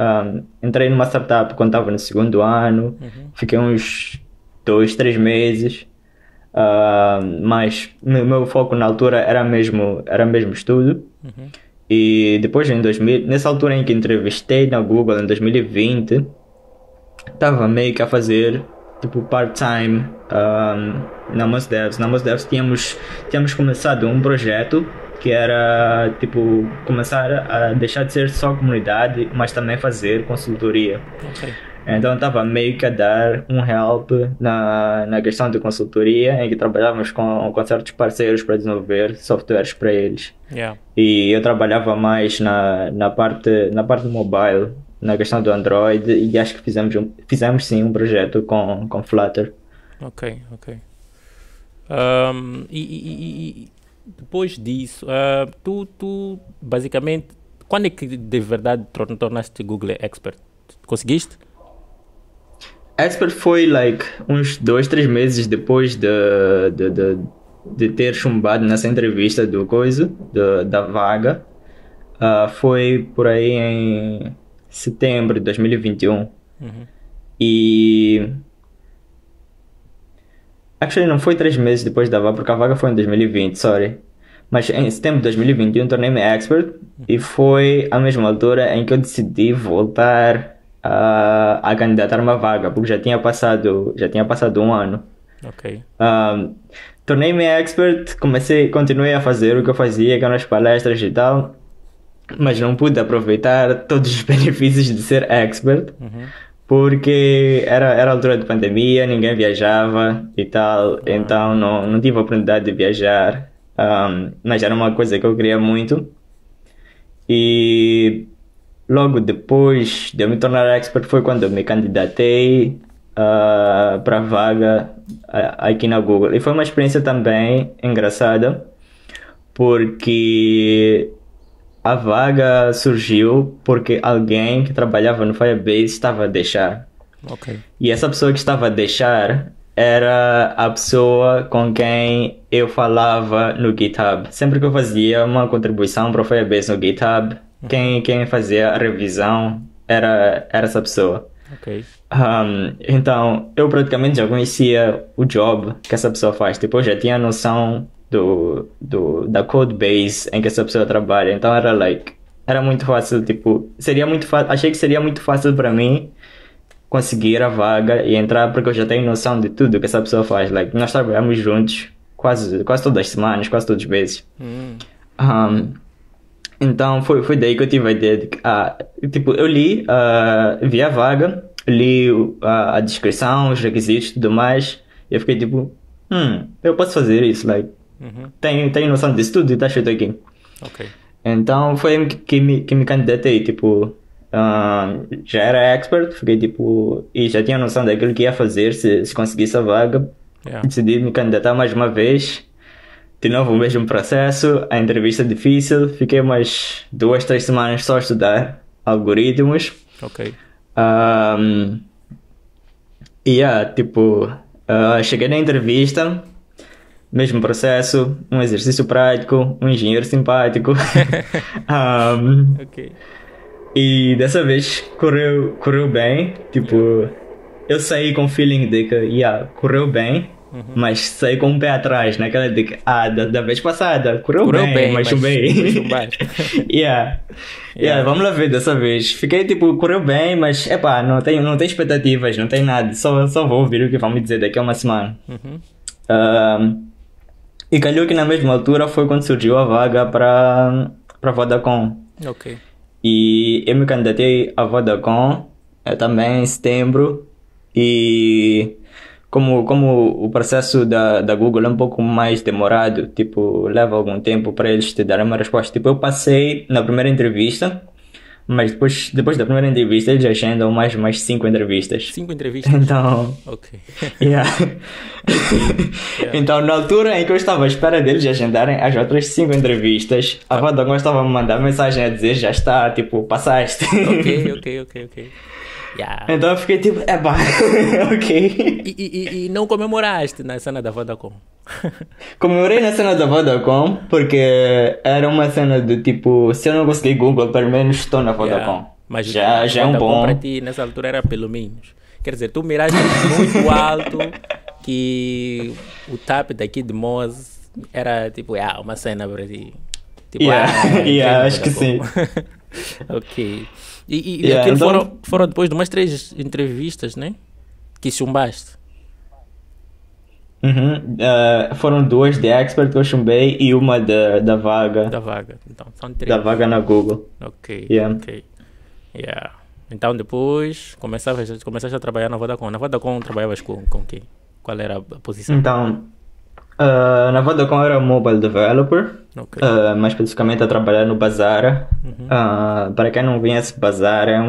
Entrei numa startup quando estava no segundo ano, fiquei uns 2, 3 meses. Mas meu foco na altura era mesmo estudo. E depois nessa altura em que entrevistei na Google em 2020, estava meio que a fazer tipo part-time na Mos Devs. Na Mos Devs tínhamos começado um projeto que era tipo começar a deixar de ser só comunidade, mas também fazer consultoria. Ok. Então estava meio que a dar um help na questão de consultoria, em que trabalhávamos com certos parceiros para desenvolver softwares para eles. Yeah. E eu trabalhava mais na parte mobile, na questão do Android, e acho que fizemos sim um projeto com Flutter. Ok. E depois disso, tu basicamente, quando é que de verdade tornaste Google Expert? Conseguiste? Expert foi like uns 2, 3 meses depois de ter chumbado nessa entrevista da vaga. Foi por aí em setembro de 2021. E actually não foi 3 meses depois da vaga, porque a vaga foi em 2020, sorry. Mas em setembro de 2021 tornei-me expert e foi a mesma altura em que eu decidi voltar a candidatar uma vaga, porque já tinha passado um ano. Ok. Tornei-me expert, continuei a fazer o que eu fazia, que eram as palestras e tal, mas não pude aproveitar todos os benefícios de ser expert, porque era a altura de pandemia, ninguém viajava e tal, então não tive a oportunidade de viajar, mas era uma coisa que eu queria muito. E logo depois de eu me tornar expert foi quando eu me candidatei para a vaga aqui na Google. E foi uma experiência também engraçada, porque a vaga surgiu porque alguém que trabalhava no Firebase estava a deixar. Ok. E essa pessoa que estava a deixar era a pessoa com quem eu falava no GitHub. Sempre que eu fazia uma contribuição para o Firebase no GitHub, quem fazia a revisão era essa pessoa. Ok. Então, eu praticamente já conhecia o job que essa pessoa faz. Tipo, eu já tinha noção da code base em que essa pessoa trabalha. Então, era muito fácil, tipo, seria muito fácil. Achei que seria muito fácil para mim conseguir a vaga e entrar porque eu já tenho noção de tudo que essa pessoa faz. Nós trabalhamos juntos quase todas as semanas, quase todos os meses. Um, então foi daí que eu tive a ideia de que, tipo, eu vi a vaga, li a descrição, os requisitos e tudo mais, e eu fiquei tipo, eu posso fazer isso, tenho noção disso tudo e está escrito aqui. Ok. Então foi aí que me candidatei, tipo, já era expert, fiquei tipo, e já tinha noção daquilo que ia fazer se conseguisse a vaga. Yeah. Decidi me candidatar mais uma vez, de novo o mesmo processo, a entrevista difícil, fiquei umas 2, 3 semanas só a estudar algoritmos. Ok. Tipo, cheguei na entrevista, mesmo processo, um exercício prático, um engenheiro simpático. Ok. E dessa vez correu bem. Tipo, eu saí com o feeling de que, correu bem, mas saí com um pé atrás, naquela de que, da vez passada, correu bem, mas chumbei. Vamos lá ver dessa vez. Fiquei tipo, correu bem, mas, não tem expectativas, não tem nada. Só vou ouvir o que vão me dizer daqui a uma semana. E calhou que na mesma altura foi quando surgiu a vaga para Vodacom. Ok. E eu me candidatei a Vodacom também em setembro. E como o processo da Google é um pouco mais demorado, tipo, leva algum tempo para eles te darem uma resposta. Tipo, eu passei na primeira entrevista, mas depois da primeira entrevista eles agendam mais 5 entrevistas. 5 entrevistas? Então... Ok. Então, na altura em que eu estava à espera deles agendarem as outras 5 entrevistas, a Vodacom estava a me mandar mensagem a dizer, já está, tipo, passaste. Ok. Yeah. Então eu fiquei tipo, ok. E não comemoraste na cena da Vodacom? Comemorei na cena da Vodacom porque era uma cena do tipo, se eu não conseguir Google, pelo menos estou na Vodacom. Mas já é um Vodacom bom. para ti nessa altura era pelo menos. Quer dizer, tu miraste muito alto que o TAP daqui de Moz era tipo, uma cena para ti. Tipo, acho que sim. Ok. E aquilo então... foram depois de umas 3 entrevistas, né? Que chumbaste. Foram 2 de expert que eu chumbei e uma da vaga. Da vaga, então são 3. Da vaga na Google. Ok. Então depois começaste a trabalhar na Vodacom. Na Vodacom trabalhavas com quem? Qual era a posição? Então, na Vodacom era mobile developer, mais especificamente a trabalhar no Bazaar. Para quem não conhece, Bazaar é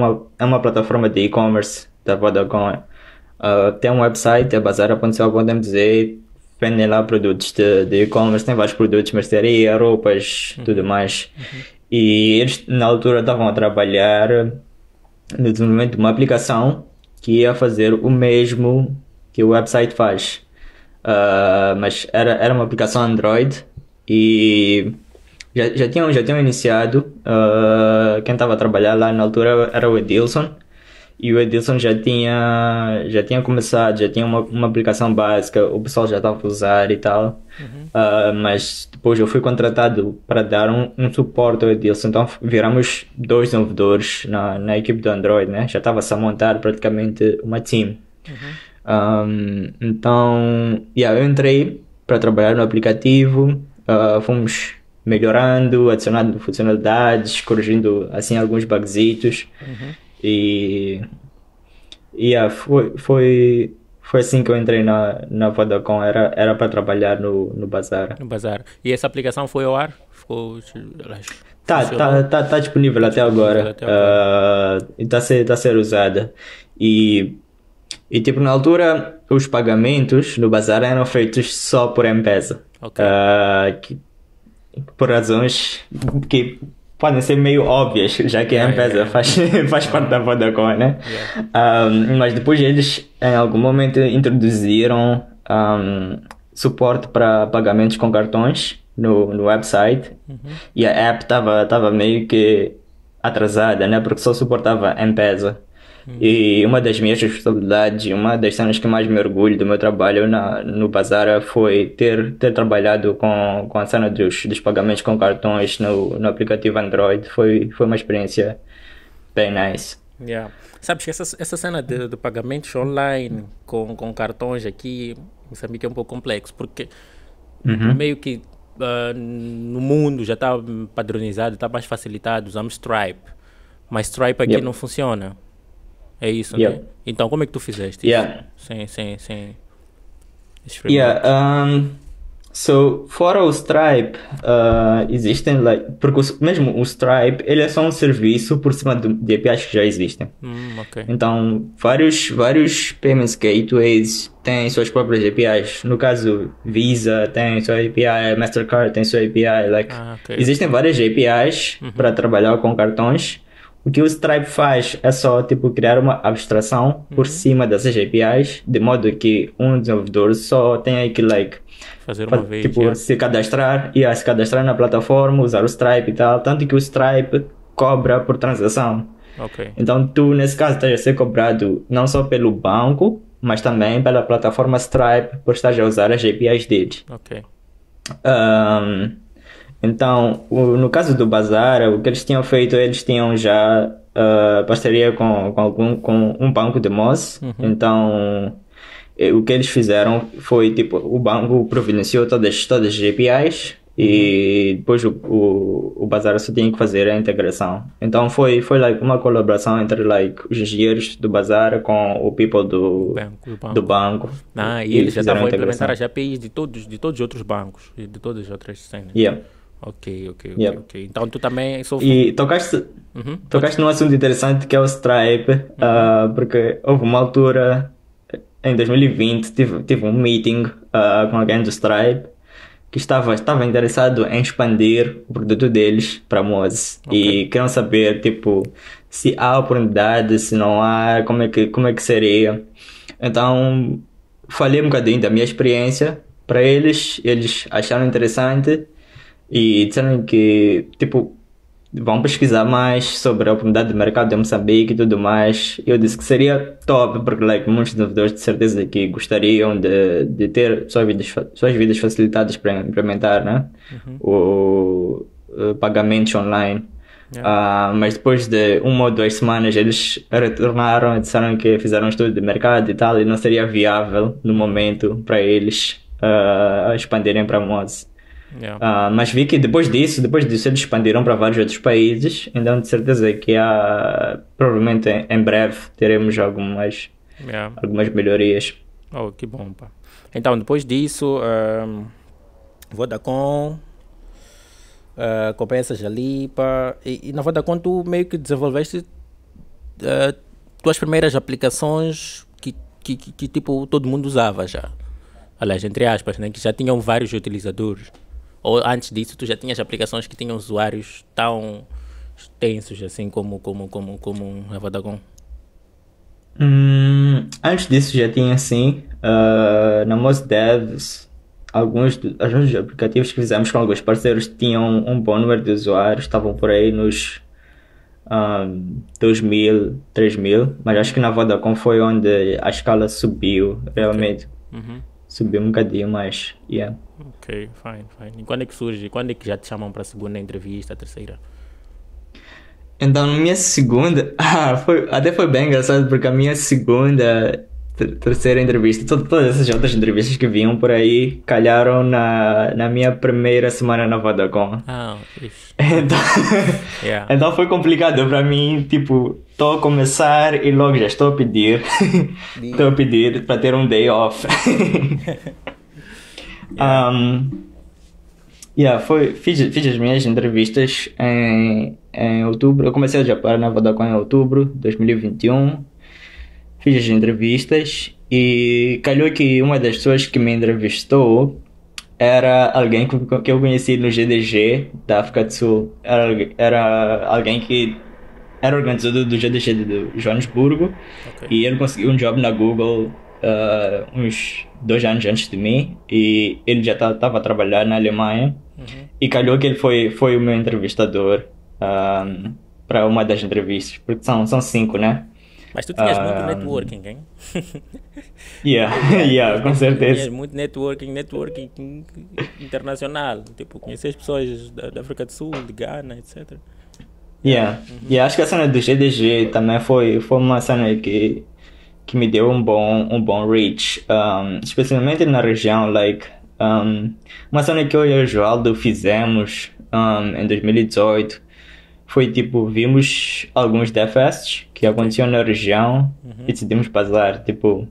uma plataforma de e-commerce da Vodacom. Tem um website, é bazaar.co.mz, vendem lá produtos de e-commerce, tem vários produtos, mercearia, roupas, tudo mais. E eles na altura estavam a trabalhar no desenvolvimento de uma aplicação que ia fazer o mesmo que o website faz. Mas era uma aplicação Android e já tinham iniciado. Quem estava a trabalhar lá na altura era o Edilson, e o Edilson já tinha começado, já tinha uma aplicação básica, o pessoal já estava a usar e tal. Mas depois eu fui contratado para dar um suporte ao Edilson, então viramos 2 desenvolvedores na equipe do Android, né? Já estava-se a montar praticamente uma team. Então, eu entrei para trabalhar no aplicativo, fomos melhorando, adicionando funcionalidades, corrigindo assim alguns bugzitos. E foi assim que eu entrei na Vodacom, era para trabalhar no Bazaar. No Bazaar. E essa aplicação foi ao ar? Tá disponível até agora. E está a ser usada. E tipo, na altura, os pagamentos no Bazaar eram feitos só por M-Pesa. Por razões que podem ser meio óbvias, já que a empresa faz parte da Vodacom, né? Mas depois eles, em algum momento, introduziram suporte para pagamentos com cartões no website, e a app estava meio que atrasada, né? Porque só suportava M-Pesa. E uma das minhas responsabilidades, uma das cenas que mais me orgulho do meu trabalho no Bazara foi ter trabalhado com a cena dos pagamentos com cartões no aplicativo Android. Foi uma experiência bem nice. Yeah. Sabes que essa cena de pagamentos online com cartões aqui em Moçambique é um pouco complexo, porque meio que no mundo já está padronizado, está mais facilitado, usamos Stripe, mas Stripe aqui não funciona. É isso, né? Então, como é que tu fizeste isso? Sem So, fora o Stripe, existem, porque mesmo o Stripe, ele é só um serviço por cima de APIs que já existem. Okay. Então, vários payments gateways têm suas próprias APIs. No caso, Visa tem sua API, Mastercard tem sua API. Existem várias APIs para trabalhar com cartões. O que o Stripe faz é só criar uma abstração por cima dessas APIs, de modo que um desenvolvedor só tenha que fazer uma vez, se cadastrar na plataforma, usar o Stripe e tal, tanto que o Stripe cobra por transação. Então tu, nesse caso, estás a ser cobrado não só pelo banco, mas também pela plataforma Stripe por estar a usar as APIs deles. Então, no caso do Bazara, o que eles tinham feito, eles tinham já parceria com um banco de MOS. Então, o que eles fizeram foi, o banco providenciou todas as APIs e depois o Bazara só tinha que fazer a integração. Então, foi uma colaboração entre os engenheiros do Bazara com o people do banco. E eles já estavam a implementar as APIs de todos os outros bancos e de todas as outras cenas. Ok. Então tu também E tocaste num assunto interessante que é o Stripe, porque houve uma altura em 2020 tive um meeting com alguém do Stripe que estava interessado em expandir o produto deles para Moz e queriam saber se há oportunidade, se não há, como é que seria. Então falei um bocadinho da minha experiência para eles acharam interessante e disseram que vão pesquisar mais sobre a oportunidade de mercado de Moçambique e tudo mais. Eu disse que seria top, porque muitos desenvolvedores de certeza que gostariam de ter suas vidas facilitadas para implementar, né? O pagamentos online. Mas depois de 1 ou 2 semanas eles retornaram e disseram que fizeram um estudo de mercado e tal, e não seria viável no momento para eles expandirem para Moz. Mas vi que depois disso eles expandiram para vários outros países, então de certeza que provavelmente em breve teremos algumas melhorias. Que bom, pá. Então depois disso Vodacom, compensas ali, pá, e na Vodacom tu meio que desenvolveste tuas primeiras aplicações que todo mundo usava já, aliás, entre aspas, né, que já tinham vários utilizadores. Ou antes disso tu já tinhas aplicações que tinham usuários tão extensos assim como a Vodacom? Antes disso já tinha sim. Na Moz Devs, alguns dos aplicativos que fizemos com alguns parceiros tinham um bom número de usuários, estavam por aí nos 2.000, 3.000, mas acho que na Vodacom foi onde a escala subiu realmente. Subiu um bocadinho mais. Ok, fine. E quando é que surge? Quando é que já te chamam para a segunda entrevista, a terceira? Então, na minha segunda... até foi bem engraçado, porque a minha segunda, terceira entrevista, todas essas outras entrevistas que vinham por aí, calharam na minha primeira semana na Vodacom. Então foi complicado para mim, estou a começar e logo já estou a pedir. Estou a pedir para ter um day off. Fiz as minhas entrevistas em outubro. Eu comecei a trabalhar na Vodacom em outubro de 2021. Fiz as entrevistas e calhou que uma das pessoas que me entrevistou era alguém que eu conheci no GDG da África do Sul. Era alguém que era organizador do GDG de Joanesburgo Ok. e ele conseguiu um job na Google uns 2 anos antes de mim e ele já estava a trabalhar na Alemanha Uhum. e calhou que ele foi o meu entrevistador para uma das entrevistas, porque são 5, né? Mas tu tinhas muito Um, networking, hein? yeah, Yeah, yeah, com tinhas certeza. muito networking internacional. Tipo, conhecer as pessoas da África do Sul, de Ghana, etc. Yeah. Yeah. Uhum. E acho que a cena do GDG também foi uma cena que me deu um bom reach, especialmente na região, uma cena que eu e o Joaldo fizemos em 2018 foi tipo, vimos alguns Deathfests que Ok. aconteciam na região e Uhum. decidimos passar, tipo,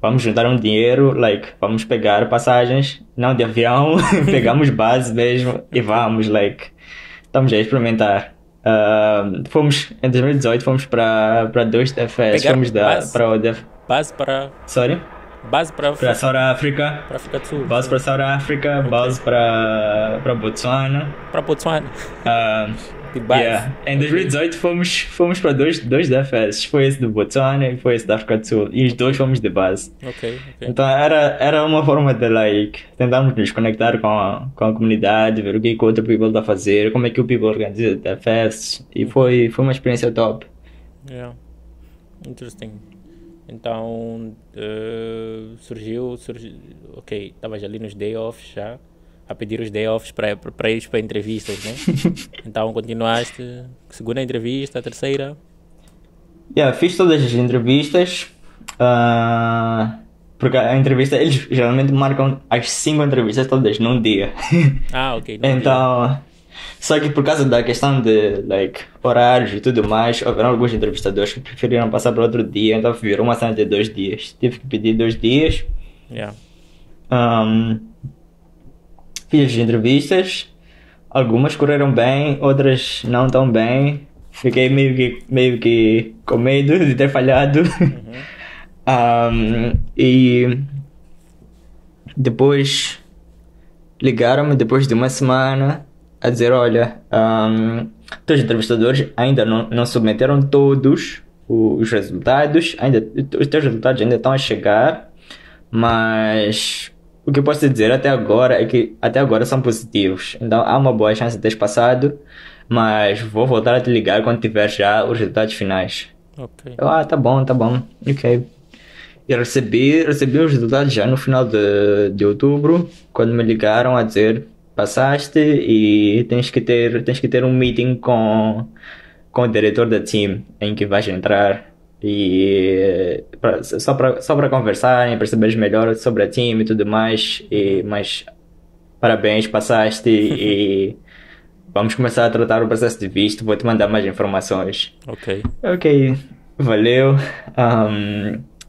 vamos juntar um dinheiro, vamos pegar passagens, não de avião, pegamos base mesmo e Ok. vamos, estamos a experimentar. Em 2018 fomos para dois DFS, Pegar fomos para o base para sorry, base para South Africa, para África do Sul, base sim. para South Africa, Ok. base para Botswana. Para Botswana. Ah, De base. yeah. Em Ok. 2018 fomos para dois DFS, foi esse do Botswana e foi esse da África do Sul, e os dois Ok. fomos de base. Ok. Ok. Então era uma forma de tentarmos nos conectar com a comunidade, ver o que o outro people está a fazer, como é que o people organiza the fests, e Uhum. foi uma experiência top. Yeah. Interesting. Então, surgiu, ok, estavas ali nos day offs já, a pedir os day offs para ir para entrevistas, né? Então continuaste, segunda entrevista, terceira, Yeah, fiz todas as entrevistas, porque a entrevista, eles geralmente marcam as 5 entrevistas todas num dia. ok, num dia, Então, só que por causa da questão de horários e tudo mais, houveram alguns entrevistadores que preferiram passar para outro dia, então virou uma cena de 2 dias. Tive que pedir 2 dias. yeah, Ahm, Fiz as entrevistas, algumas correram bem, outras não tão bem. Fiquei meio que com medo de ter falhado. uhum. E depois ligaram-me depois de uma semana a dizer, olha, teus entrevistadores ainda não submeteram todos os resultados, os teus resultados ainda estão a chegar, mas o que eu posso te dizer até agora é que até agora são positivos. Então há uma boa chance de teres passado, mas vou voltar a te ligar quando tiver já os resultados finais. Ok, Tá bom, ok. E recebi os resultados já no final de outubro, quando me ligaram a dizer passaste e tens que ter um meeting com o diretor da team em que vais entrar e só para conversarem, perceberes melhor sobre a team e tudo mais. Mas parabéns, passaste e vamos começar a tratar o processo de visto. Vou-te mandar mais informações. ok, Ok, valeu.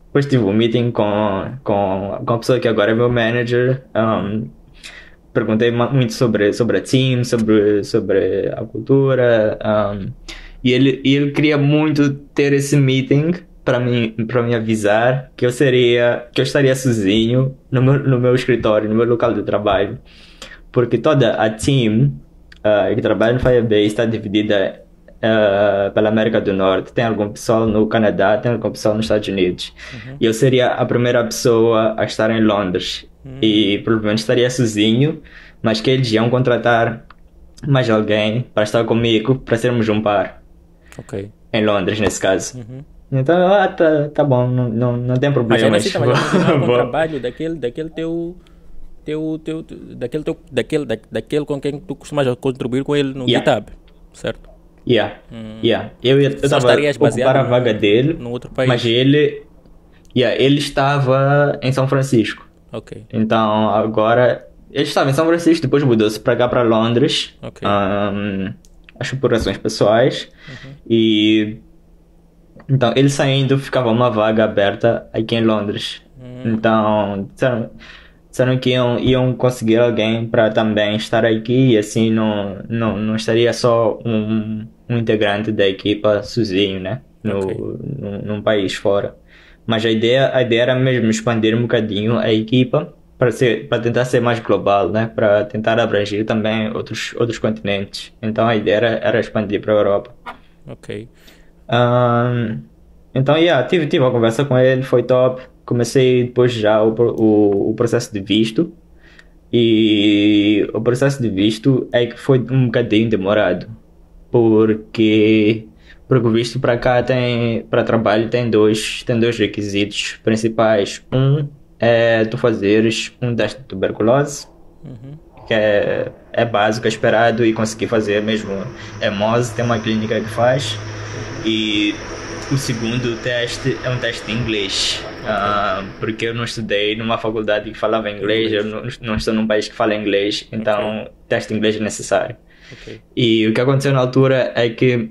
Depois tive um meeting com a pessoa que agora é meu manager. Perguntei muito sobre a team, sobre a cultura. E ele queria muito ter esse meeting para me avisar que eu estaria sozinho no meu escritório, no meu local de trabalho. Porque toda a team que trabalha no Firebase está dividida pela América do Norte. Tem algum pessoal no Canadá, tem algum pessoal nos Estados Unidos. uhum. E eu seria a primeira pessoa a estar em Londres. E provavelmente estaria sozinho, mas que eles iam contratar mais alguém para estar comigo, para sermos um par. Ok. Em Londres, nesse caso. Uhum. Então, tá bom, não tem Mas ainda assim problemas. estavas a continuar com o Vou- trabalho daquele com quem tu costumas contribuir com ele no Yeah, GitHub, certo? yeah, yeah. Eu Só estava estarias a ocupar baseado a vaga dele, num outro mas país. ele estava em São Francisco. Ok, Então, agora, ele estava em São Francisco, depois mudou-se para cá, para Londres. ok. Acho por razões pessoais. E então, ele saindo, ficava uma vaga aberta aqui em Londres. Então, disseram que iam conseguir alguém para também estar aqui e assim não estaria só um integrante da equipa sozinho, né? Ok. Num país fora. Mas a ideia era mesmo expandir um bocadinho a equipa para tentar ser mais global, né? Para tentar abranger também outros continentes. Então a ideia era expandir para a Europa. Ok. Ahn, então, yeah, tive uma conversa com ele, foi top. Comecei depois já o processo de visto. E o processo de visto é que foi um bocadinho demorado. Porque, porque o visto para cá para trabalho tem dois requisitos principais. Um é tu fazeres um teste de tuberculose, Uhum. que é básico, é esperado e consegui fazer mesmo. É Mose, tem uma clínica que faz. Uhum. E o segundo teste é um teste de inglês. Ok. Porque eu não estudei numa faculdade que falava inglês, eu Inglês. não estou num país que fala inglês, Ok. então teste de inglês é necessário. Ok. E o que aconteceu na altura é que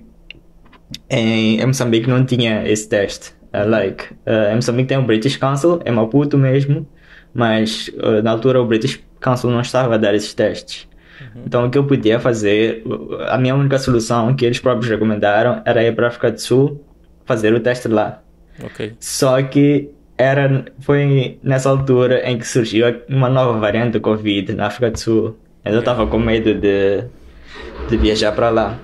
em Moçambique não tinha esse teste. Uhum. Em Moçambique tem o British Council, é Maputo mesmo, mas na altura o British Council não estava a dar esses testes. Uhum. Então o que eu podia fazer, a minha única solução que eles próprios recomendaram era ir para a África do Sul fazer o teste lá. Ok. Só que foi nessa altura em que surgiu uma nova variante do Covid na África do Sul. Eu Yeah. estava com medo de viajar para lá.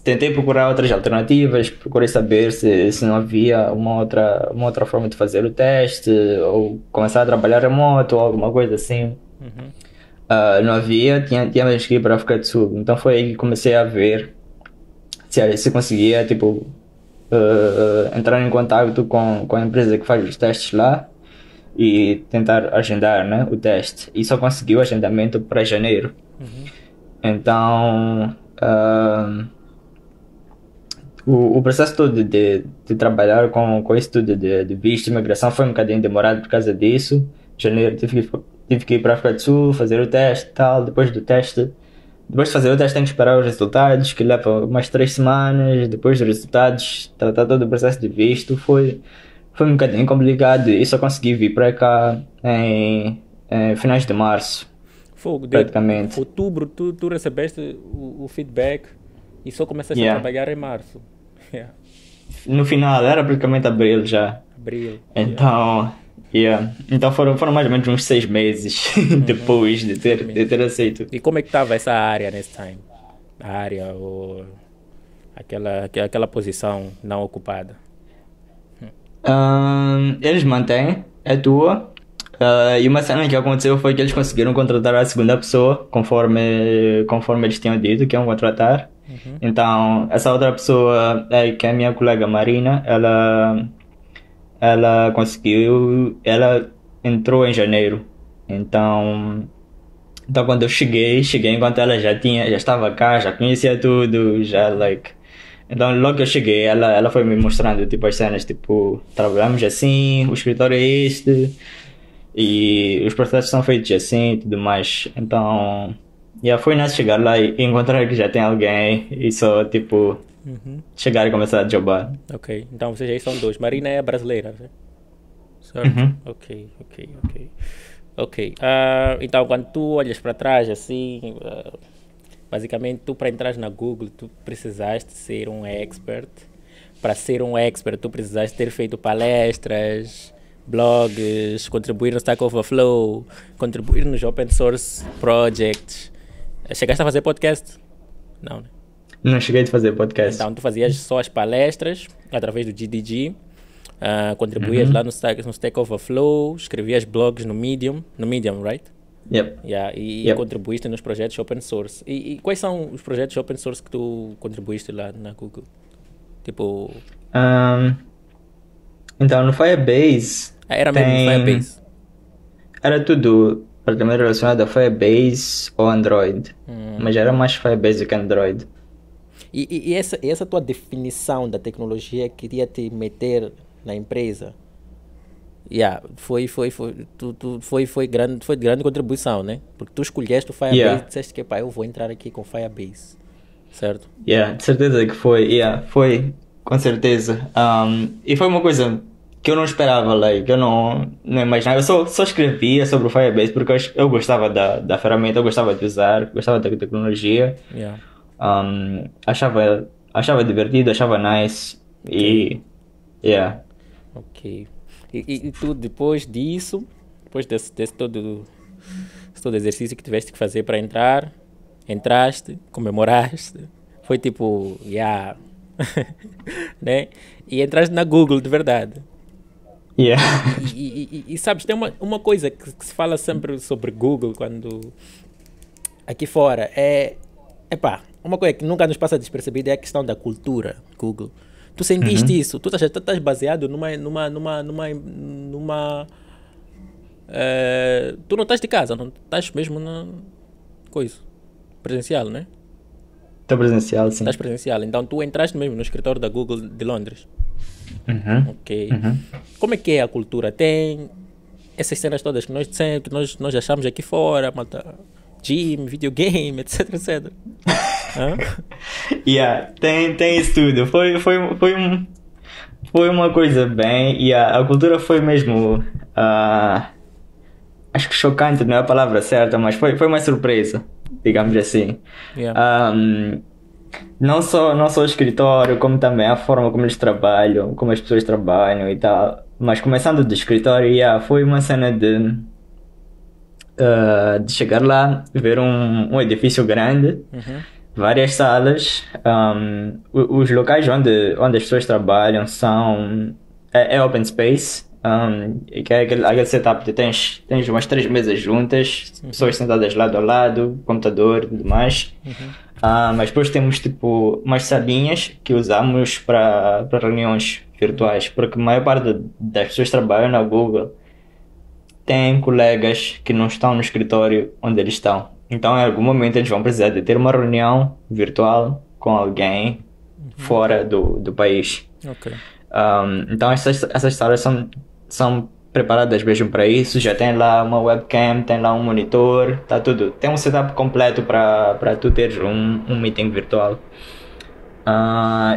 Tentei procurar outras alternativas, procurei saber se não havia uma outra forma de fazer o teste, ou começar a trabalhar remoto, ou alguma coisa assim. Uhum. Não havia, tinha mesmo que ir para a África do Sul. Então foi aí que comecei a ver se conseguia, tipo, entrar em contato com a empresa que faz os testes lá e tentar agendar, né, o teste. E só consegui o agendamento para janeiro. Uhum. Então, o processo todo de trabalhar com isso tudo de visto e imigração foi um bocadinho demorado por causa disso. Em janeiro tive que ir para a África do Sul, fazer o teste e tal. Depois de fazer o teste, tem que esperar os resultados, que leva umas 3 semanas. Depois dos resultados, tratar todo o processo de visto. Foi um bocadinho complicado e só consegui vir para cá em finais de março, Fogo, de praticamente. outubro tu recebeste o feedback e só começaste a Yeah. trabalhar em março. Yeah. No final, era praticamente abril já. Abril. Yeah. Então, yeah. Então foram mais ou menos uns 6 meses Uhum. depois de Seis ter, de meses. ter aceito. E como é que estava essa área nesse time? A área ou aquela posição não ocupada? Eles mantêm, é tua. E uma cena que aconteceu foi que eles conseguiram contratar a segunda pessoa, conforme eles tinham dito que iam contratar. Uhum. Então, essa outra pessoa, que é a minha colega Marina, ela conseguiu, ela entrou em janeiro. Então quando eu cheguei enquanto ela já estava cá, já conhecia tudo, já like. Então logo que eu cheguei, ela foi me mostrando tipo as cenas, tipo, trabalhamos assim, o escritório é este, e os processos são feitos assim e tudo mais. Então, foi nice chegar lá e encontrar que já tem alguém e só tipo Uhum. chegar e começar a jobar. Ok, então vocês aí são dois. Marina é brasileira, né? Certo? Uhum. Ok, ok, ok. Ok, então quando tu olhas para trás assim, basicamente tu para entrar na Google tu precisaste ser um expert. Para ser um expert tu precisaste ter feito palestras, blogs, contribuir no Stack Overflow, contribuir nos open source projects. Chegaste a fazer podcast? Não, né? Não cheguei a fazer podcast. Então tu fazias só as palestras através do GDG, contribuías lá Uhum. no Stack Overflow, escrevias blogs no Medium, right? Yep. Yeah, e Yep. contribuíste nos projetos open source. E quais são os projetos open source que tu contribuíste lá na Google? Tipo, Ahn, então no Firebase era mesmo no tem. Firebase. Era tudo praticamente relacionado a Firebase ou Android. Hum. Mas era mais Firebase do que Android. E essa tua definição da tecnologia queria te meter na empresa? Yeah, foi de grande contribuição, né? Porque tu escolheste o Firebase e Yeah, disseste que, pá, eu vou entrar aqui com Firebase, certo? yeah, de certeza que foi. Yeah, foi, com certeza. E foi uma coisa que eu não esperava, like, eu não imaginava. Eu só escrevia sobre o Firebase porque eu gostava da ferramenta, eu gostava de usar, gostava da tecnologia. Yeah, Achava divertido, achava nice. ok, E, yeah. ok. E tu, depois disso, depois esse todo exercício que tiveste que fazer para entrar, entraste, comemoraste, foi tipo, yeah, né? E entraste na Google de verdade. Yeah. E sabes, tem uma coisa que se fala sempre sobre Google quando aqui fora epá, uma coisa que nunca nos passa despercebida é a questão da cultura Google. Tu sentiste isso? Tu estás baseado numa tu não estás de casa, não estás mesmo na coisa presencial, né? Estou presencial, sim. Estás presencial, então tu entraste mesmo no escritório da Google de Londres. Ok. Como é que é a cultura? Tem essas cenas todas que nós achamos aqui fora, malta, gym, videogame, etc, etc. Hã? Yeah, tem isso tudo. Foi uma coisa bem. Yeah, a cultura foi mesmo. Acho que chocante não é a palavra certa, mas foi uma surpresa, digamos assim. Yeah. Não só o escritório, como também a forma como eles trabalham, como as pessoas trabalham e tal. Mas começando do escritório, yeah, foi uma cena de chegar lá, ver um edifício grande, várias salas. Os locais onde as pessoas trabalham é open space. Que é aquele setup de tens umas 3 mesas juntas, pessoas sentadas lado a lado, computador e tudo mais. Mas depois temos tipo umas salinhas que usamos para reuniões virtuais, porque a maior parte das pessoas que trabalham na Google tem colegas que não estão no escritório onde eles estão. Então, em algum momento, eles vão precisar de ter uma reunião virtual com alguém fora do país. Ok. Então, essas salas são preparadas mesmo para isso. Já tem lá uma webcam, tem lá um monitor, tá tudo. Tem um setup completo para tu teres um meeting virtual.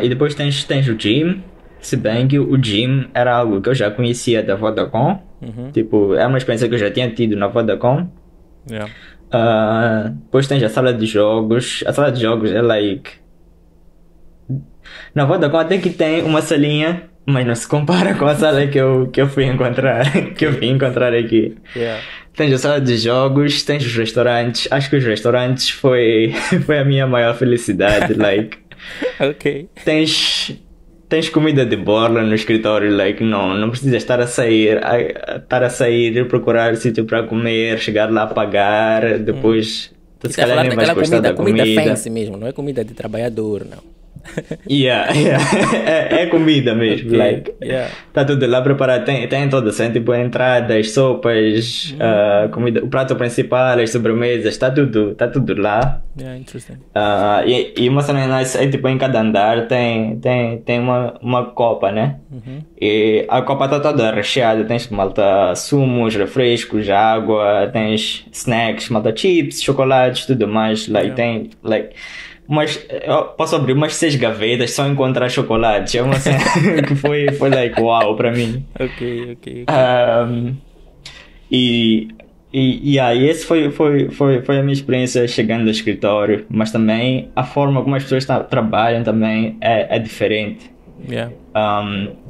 E depois tens o gym. Se bem que o gym era algo que eu já conhecia da Vodacom. Tipo, é uma experiência que eu já tinha tido na Vodacom. Yeah. Depois tens a sala de jogos. A sala de jogos é like... Na Vodacom até que tem uma salinha, mas não se compara com a sala que eu fui encontrar, que eu vim encontrar aqui. Yeah. Tens a sala de jogos, tens os restaurantes. Acho que os restaurantes foi a minha maior felicidade. Like, Ok. tens comida de borla no escritório, like, não precisas estar a sair, procurar sítio para comer, chegar lá a pagar, depois tu E se tá a calhar falar nem vais daquela gostar da comida comida. fancy mesmo, não é comida de trabalhador, não. Yeah. É comida mesmo, Ok, like, yeah. tá tudo lá preparado, tem todas, assim, tipo entradas, sopas, comida, o prato principal, as sobremesas, tá tudo lá. Yeah, interesting. E uma cena nice é tipo em cada andar tem uma copa, né? E a copa tá toda recheada, tens malta sumos, refrescos, água, tens snacks, malta chips, chocolates, tudo mais, like, tem, like, mas eu posso abrir umas 6 gavetas só encontrar chocolates. É uma cena que foi like wow pra mim. Ok. E aí esse foi a minha experiência chegando ao escritório, mas também a forma como as pessoas trabalham também é diferente. Yeah.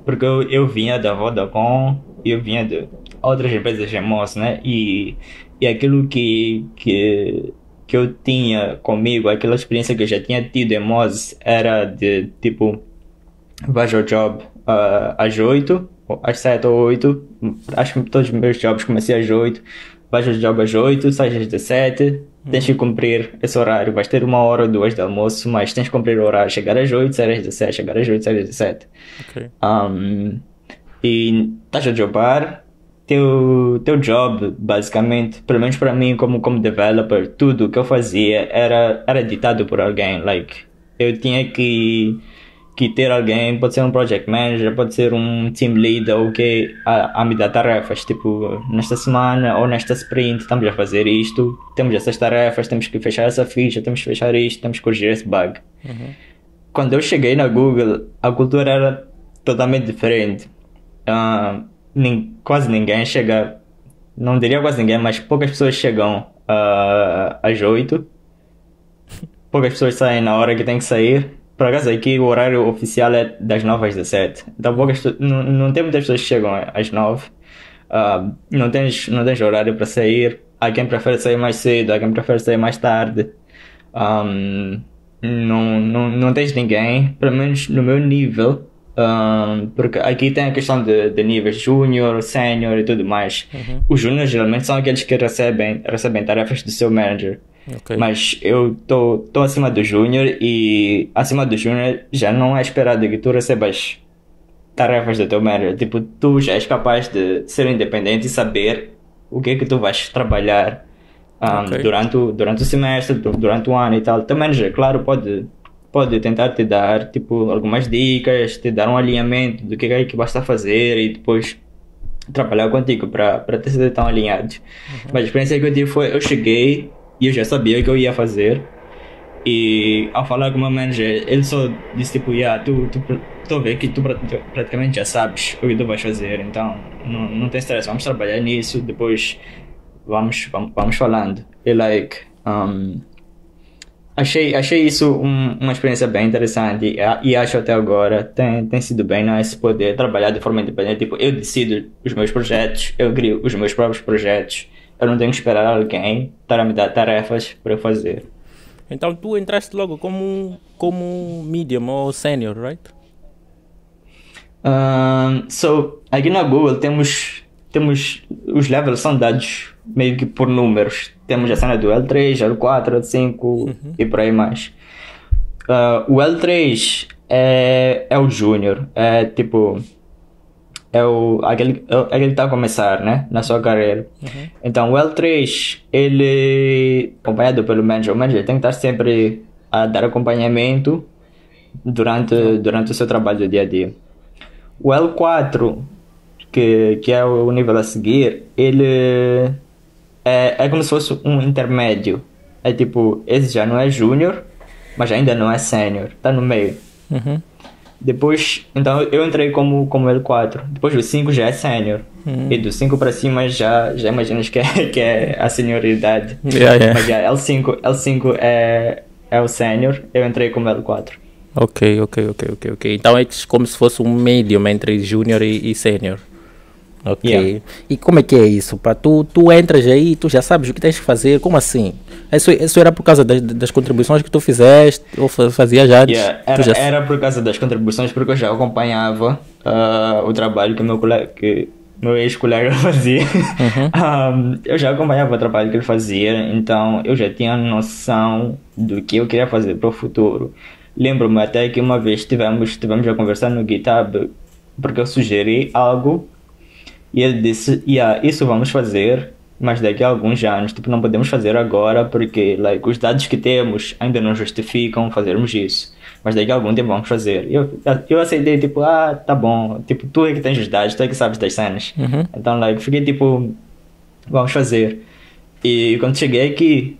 Porque eu vinha da Vodacom, eu vinha de outras empresas de moço, né? E aquilo que eu tinha comigo, aquela experiência que eu já tinha tido em Moz era de tipo, vais ao job às 8, às 7 ou 8, acho que todos os meus jobs comecei às 8, vais ao job às 8, sais às 17, tens que cumprir esse horário, vais ter 1 hora ou 2 de almoço, mas tens que cumprir o horário, chegar às 8, sair às 17, chegar às 8, sair às 17. Ok. E estás a jobar, teu job, basicamente, pelo menos para mim como developer, tudo o que eu fazia era ditado por alguém, like, eu tinha que ter alguém, pode ser um project manager, pode ser um team leader, ok, a me dar tarefas, tipo, nesta semana ou nesta sprint estamos a fazer isto, temos essas tarefas, temos que fechar essa ficha, temos que fechar isto, temos que corrigir esse bug. Quando eu cheguei na Google, a cultura era totalmente diferente. Quase ninguém chega, não diria quase ninguém, mas poucas pessoas chegam às 8, poucas pessoas saem na hora que tem que sair. Por acaso aqui o horário oficial é das 9 às 17, então não tem muitas pessoas que chegam às 9. não tens horário para sair. Há quem prefere sair mais cedo, há quem prefere sair mais tarde. Não tens ninguém, pelo menos no meu nível, porque aqui tem a questão de níveis júnior, sénior e tudo mais. Os júniores geralmente são aqueles que recebem tarefas do seu manager. Ok. Mas eu estou acima do júnior e acima do júnior já não é esperado que tu recebas tarefas do teu manager. Tipo, tu já és capaz de ser independente e saber o que é que tu vais trabalhar Ok. durante o semestre, durante o ano e tal. Teu manager, claro, pode tentar te dar tipo, algumas dicas, te dar um alinhamento do que é que basta fazer e depois trabalhar contigo para ter sido tão alinhados. Mas a experiência que eu tive foi, eu cheguei e eu já sabia o que eu ia fazer. E ao falar com o meu manager, ele só disse tipo, estou a ver que tu praticamente já sabes o que tu vais fazer, então não tem stress, vamos trabalhar nisso, depois vamos falando. E achei isso uma experiência bem interessante e acho até agora tem sido bem nice poder trabalhar de forma independente. Tipo, eu decido os meus projetos, eu crio os meus próprios projetos, eu não tenho que esperar alguém estar a me dar tarefas para eu fazer. Então tu entraste logo como medium ou senior, right? Aqui na Google temos os levels são dados meio que por números. Temos a cena do L3, L4, L5 e por aí mais. O L3 é o júnior, é tipo aquele que está a começar, né, na sua carreira. Então o L3 ele acompanhado pelo manager. O manager tem que estar sempre a dar acompanhamento durante o seu trabalho do dia a dia. O L4 que é o nível a seguir, ele é como se fosse um intermédio. É tipo, esse já não é júnior, mas ainda não é sênior, está no meio. Depois, então eu entrei como L4. Depois do 5 já é sênior. E do 5 para cima já imaginas que é a senioridade. Yeah. Mas já L5 é o sênior, eu entrei como L4. Ok. Então é como se fosse um medium entre júnior e sênior. Ok. Yeah. E como é que é isso? Pá? Tu entras aí, tu já sabes o que tens que fazer, como assim? Isso era por causa das contribuições que tu fizeste ou fazia já antes? Yeah, era por causa das contribuições, porque eu já acompanhava o trabalho que meu ex-colega fazia. Eu já acompanhava o trabalho que ele fazia, então eu já tinha noção do que eu queria fazer para o futuro. Lembro-me até que uma vez tivemos a conversar no GitHub, porque eu sugeri algo e ele disse, isso vamos fazer, mas daqui a alguns anos, tipo, não podemos fazer agora porque os dados que temos ainda não justificam fazermos isso. Mas daqui a algum tempo vamos fazer. Eu aceitei, tipo, tá bom, tipo, tu é que tens os dados, tu é que sabes das cenas. Então, fiquei tipo, vamos fazer. E quando cheguei aqui,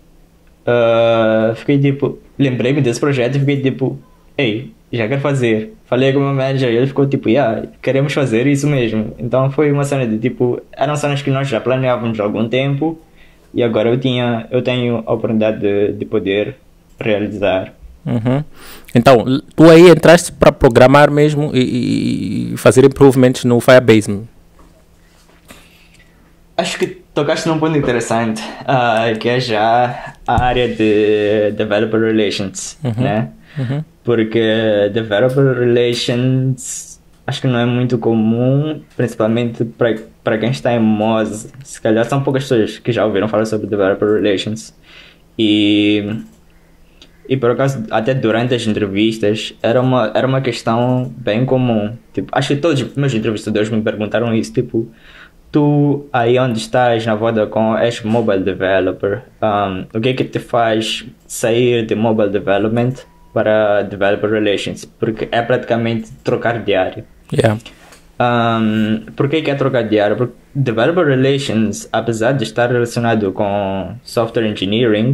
fiquei tipo, lembrei-me desse projeto e fiquei tipo, ei, já quero fazer. Falei com o meu manager e ele ficou tipo, queremos fazer isso mesmo. Então foi uma cena de tipo, eram cenas que nós já planeávamos há algum tempo e agora eu tenho a oportunidade de poder realizar. Então, tu aí entraste para programar mesmo e fazer improvements no Firebase? Acho que tocaste num ponto interessante, que é já a área de Developer Relations, né? Porque Developer Relations acho que não é muito comum, principalmente para quem está em Moz. Se calhar são poucas pessoas que já ouviram falar sobre Developer Relations. E por acaso, até durante as entrevistas, era uma questão bem comum. Tipo, acho que todos os meus entrevistadores me perguntaram isso, tipo, tu aí onde estás na Vodacom és mobile developer, o que é que te faz sair de mobile development para developer relations? Porque é praticamente trocar de área. Por que é trocar de área? Porque developer relations, apesar de estar relacionado com software engineering,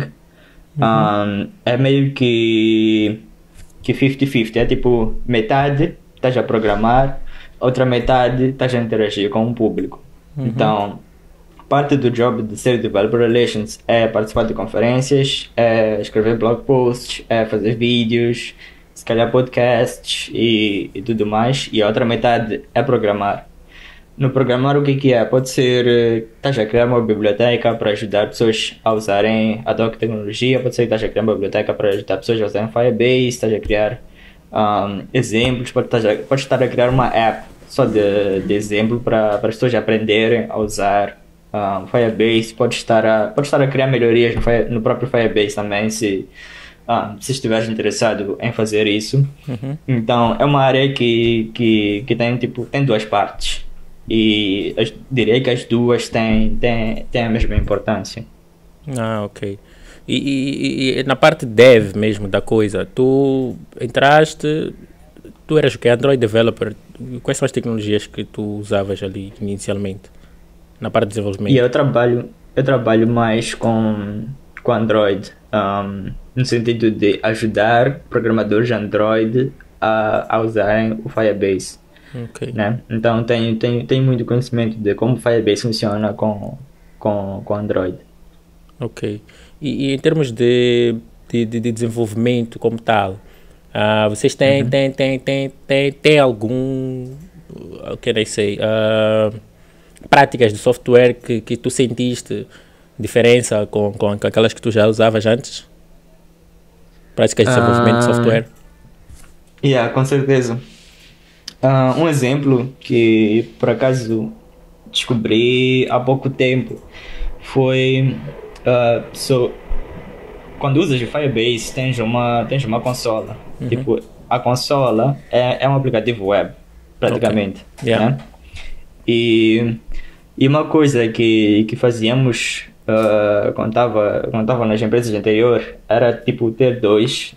é meio que 50-50, é tipo, metade estás a programar, outra metade estás a interagir com o público. Então, parte do job de ser Developer Relations é participar de conferências, é escrever blog posts, é fazer vídeos, se calhar podcasts e tudo mais, e a outra metade é programar. no programar o que é? Pode ser, estás a criar uma biblioteca para ajudar pessoas a usarem a tua tecnologia, pode ser que estás a criar uma biblioteca para ajudar pessoas a usarem Firebase, estás a criar exemplos, pode estar a criar uma app só de exemplo para as pessoas aprenderem a usar Firebase, pode estar a criar melhorias no próprio Firebase também, se estiveres interessado em fazer isso. Então, é uma área que tem, tipo, tem duas partes. E direi que as duas têm a mesma importância. Ah, ok. E na parte dev mesmo da coisa, tu entraste, tu eras o que? Android developer. Quais são as tecnologias que tu usavas ali inicialmente, na parte de E desenvolvimento? eu trabalho mais com Android, no sentido de ajudar programadores Android a usarem o Firebase, Ok, né? Então tenho muito conhecimento de como o Firebase funciona com Android. ok. E em termos de desenvolvimento como tal, vocês Uhum. têm algum, que nem sei, práticas de software que tu sentiste diferença com aquelas que tu já usavas antes? Práticas de desenvolvimento de Ah, software? yeah, com certeza. Um exemplo que por acaso descobri há pouco tempo foi quando usas o Firebase tens uma consola. Uhum. Tipo, a consola é um aplicativo web, Ok. praticamente, Yeah. né? E, e uma coisa que fazíamos quando estava nas empresas anteriores era tipo ter dois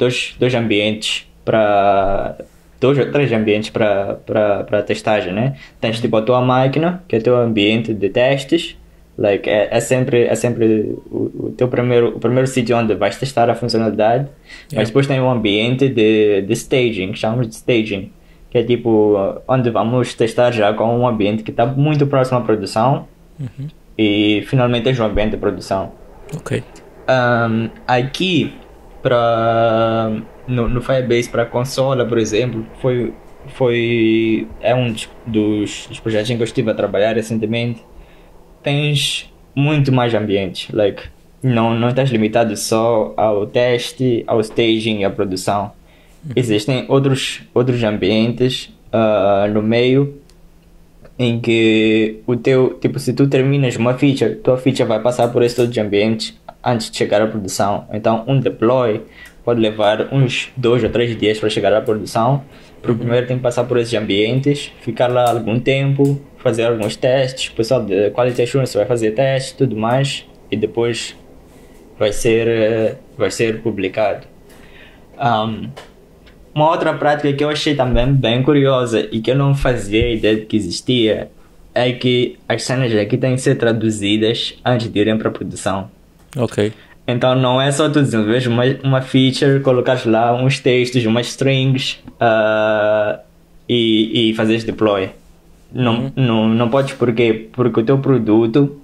ambientes para dois ou três ambientes para testagem, né? Tens tipo a tua máquina, que é o teu ambiente de testes, like, é sempre o teu o primeiro sítio onde vais testar a funcionalidade, mas Yeah. depois tem um ambiente de staging, que chamamos de staging, que é tipo onde vamos testar já com um ambiente que está muito próximo à produção e finalmente tens um ambiente de produção. Ok. Aqui no Firebase para consola, por exemplo, é um dos projetos em que eu estive a trabalhar recentemente. Tens muito mais ambientes, like, não estás limitado só ao teste, ao staging e à produção. Existem outros ambientes no meio em que tipo, se tu terminas uma feature, tua feature vai passar por esses outros ambientes antes de chegar à produção. Então, um deploy pode levar uns 2 ou 3 dias para chegar à produção, porque primeiro tem que passar por esses ambientes, ficar lá algum tempo, fazer alguns testes, o pessoal de Quality Assurance vai fazer testes, tudo mais, e depois vai ser publicado. Um, uma outra prática que eu achei também bem curiosa e que eu não fazia ideia de que existia é que as cenas aqui têm que ser traduzidas antes de irem para a produção. Ok. Então não é só tu desenvolveres uma feature, colocares lá uns textos, umas strings e fazeres deploy. Uhum. Não podes porque o teu produto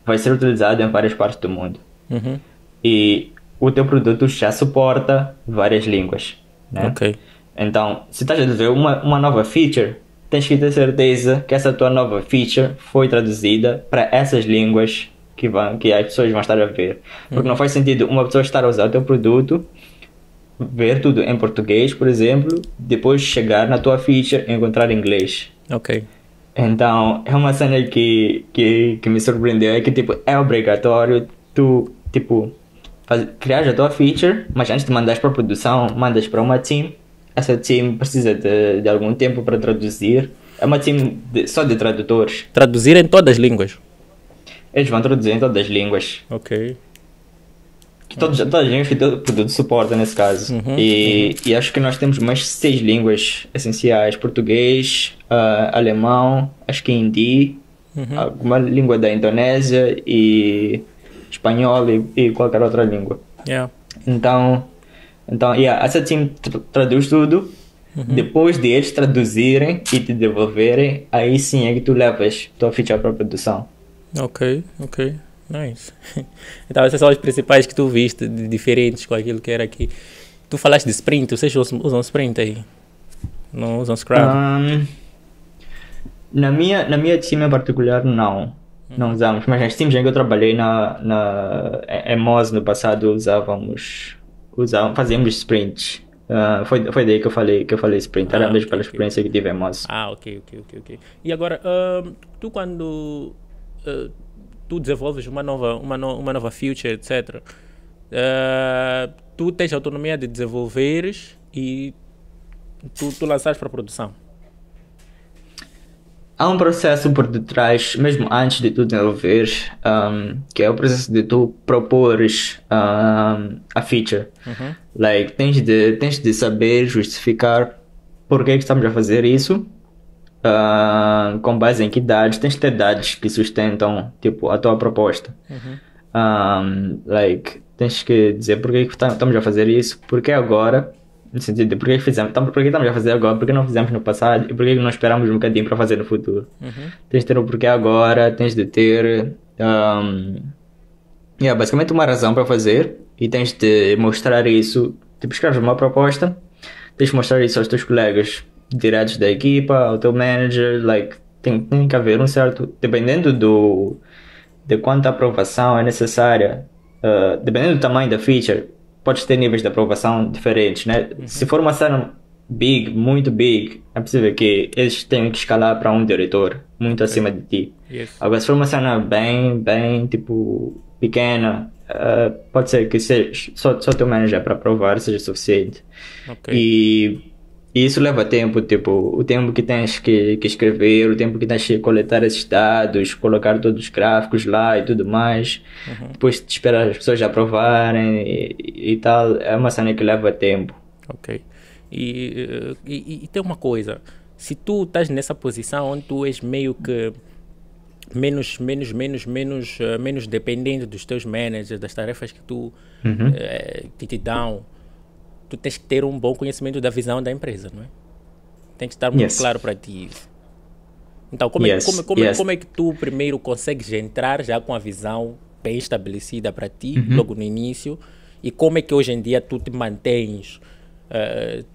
vai ser utilizado em várias partes do mundo. Uhum. E o teu produto já suporta várias línguas, né? Ok. Então, se estás a desenvolver uma nova feature, tens que ter certeza que essa tua nova feature foi traduzida para essas línguas que as pessoas vão estar a ver. Porque não faz sentido uma pessoa estar a usar o teu produto, ver tudo em português, por exemplo, depois chegar na tua feature e encontrar em inglês. Ok. Então, é uma cena que me surpreendeu, é que tipo, é obrigatório tu, tipo, criar a tua feature, mas antes de mandares para a produção, mandas para uma team. Essa team precisa de algum tempo para traduzir. É uma team só de tradutores. Traduzir em todas as línguas. Eles vão traduzir em todas as línguas. Ok. Todas as línguas que o produto suporta nesse caso. Uhum. E acho que nós temos mais 6 línguas essenciais: português, alemão, acho que hindi, alguma língua da Indonésia e espanhol e qualquer outra língua. Yeah. Então, yeah, essa team traduz tudo. Depois de eles traduzirem e te devolverem, aí sim é que tu levas tua feature para produção. Ok. Ok. Nice. Então essas são as principais que tu viste, diferentes com aquilo que era aqui. Tu falaste de Sprint, vocês usam Sprint aí? Não usam Scrum? Ahn, na minha time em particular, não. Não Uhum. usamos, mas nas teams em que eu trabalhei em Moz no passado fazíamos sprints. Foi daí que eu falei sprint, era Ah, mesmo ok, pela ok, ok. experiência que tive em Moz. Ah, ok, ok, ok, ok. E agora, tu quando ah, tu desenvolves uma nova feature, etc., tu tens autonomia de desenvolveres e tu lançares para produção. Há um processo por detrás, mesmo antes de tu desenvolveres, que é o processo de tu propores a feature. Uhum, Like, tens de saber justificar por que estamos a fazer isso, com base em que dados, tens de ter dados que sustentam, tipo, a tua proposta. uhum, Like, tens que dizer por que estamos a fazer isso, porque agora, no sentido de por que fizemos, por que estamos a fazer agora, por que não fizemos no passado e por que não esperamos um bocadinho para fazer no futuro. uhum. Tens de ter o porquê agora, tens de ter, basicamente uma razão para fazer e tens de mostrar isso, tipo, escreves uma proposta, tens de mostrar isso aos teus colegas diretos da equipa, ao teu manager, like, tem que haver um certo, dependendo de quanta aprovação é necessária, dependendo do tamanho da feature, podes ter níveis de aprovação diferentes, né? Se for uma cena big, muito big, é possível que eles tenham que escalar para um diretor muito Ok. acima de ti. Yes. Agora, se for uma cena bem, tipo, pequena, pode ser que seja, só teu manager para aprovar seja suficiente. Ok. E, e isso leva tempo, tipo, o tempo que tens que escrever, o tempo que tens que coletar esses dados, colocar todos os gráficos lá e tudo mais. Uhum. Depois de esperar as pessoas aprovarem e tal, é uma cena que leva tempo. Ok. E tem uma coisa. Se tu estás nessa posição onde tu és meio que menos dependente dos teus managers, das tarefas que tu Uhum. te dão, tu tens que ter um bom conhecimento da visão da empresa, não é? Tem que estar muito Yes. claro para ti isso. Então, Yes. Yes. como é que tu primeiro consegues entrar já com a visão bem estabelecida para ti, Uhum. logo no início, e como é que hoje em dia tu te mantens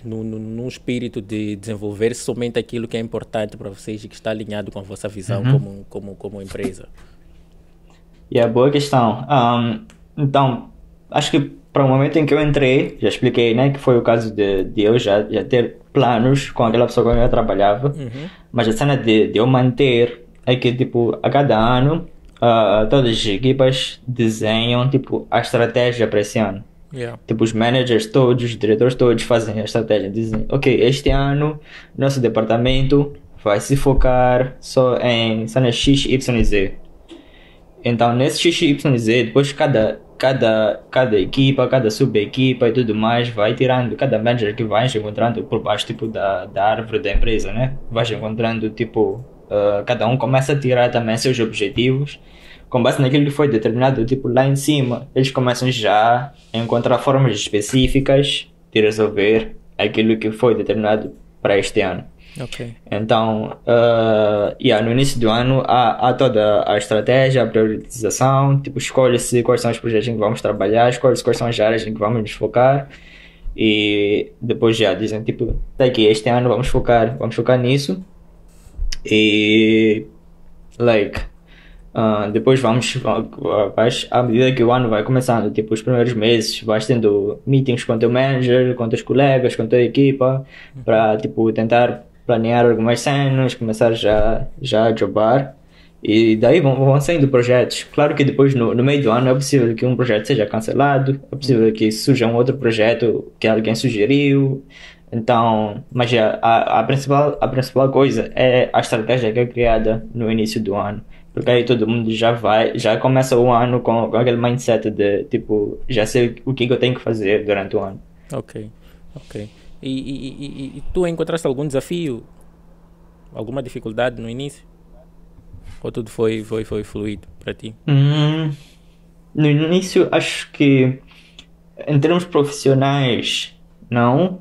num espírito de desenvolver somente aquilo que é importante para vocês e que está alinhado com a vossa visão Uhum. como empresa? Boa questão. Então, acho que para o momento em que eu entrei, já expliquei, né, que foi o caso de eu já ter planos com aquela pessoa com quem eu trabalhava, Uhum. mas a cena de eu manter é que, tipo, a cada ano, todas as equipas desenham, tipo, a estratégia para esse ano. Yeah. Tipo, os managers todos, os diretores todos fazem a estratégia. Dizem, ok, este ano, nosso departamento vai se focar só nas X, Y e Z. Então, nesse XYZ, depois cada equipa, cada sub-equipa e tudo mais vai tirando, cada manager que vais encontrando por baixo tipo da árvore da empresa, né? Vais encontrando tipo, cada um começa a tirar também seus objetivos com base naquilo que foi determinado tipo lá em cima. Eles começam já a encontrar formas específicas de resolver aquilo que foi determinado para este ano. Ok. Então, no início do ano há toda a estratégia, a priorização, tipo, escolhe-se quais são os projetos em que vamos trabalhar, escolhe-se quais são as áreas em que vamos nos focar e depois já dizem, tipo, daqui este ano vamos focar nisso e, like, depois à medida que o ano vai começando, tipo, os primeiros meses, vais tendo meetings com o teu manager, com teus colegas, com a tua equipa, para, tipo, tentar planear algumas cenas, começar já a jobar. E daí vão saindo projetos. Claro que depois, no meio do ano, é possível que um projeto seja cancelado, é possível que surja um outro projeto que alguém sugeriu. Então, mas a principal coisa é a estratégia que é criada no início do ano. Porque aí todo mundo já começa o ano com aquele mindset de, tipo, já sei o que eu tenho que fazer durante o ano. Ok. Ok. E tu encontraste algum desafio, alguma dificuldade no início? Ou tudo foi fluido para ti? Hum, no início, acho que em termos profissionais, não.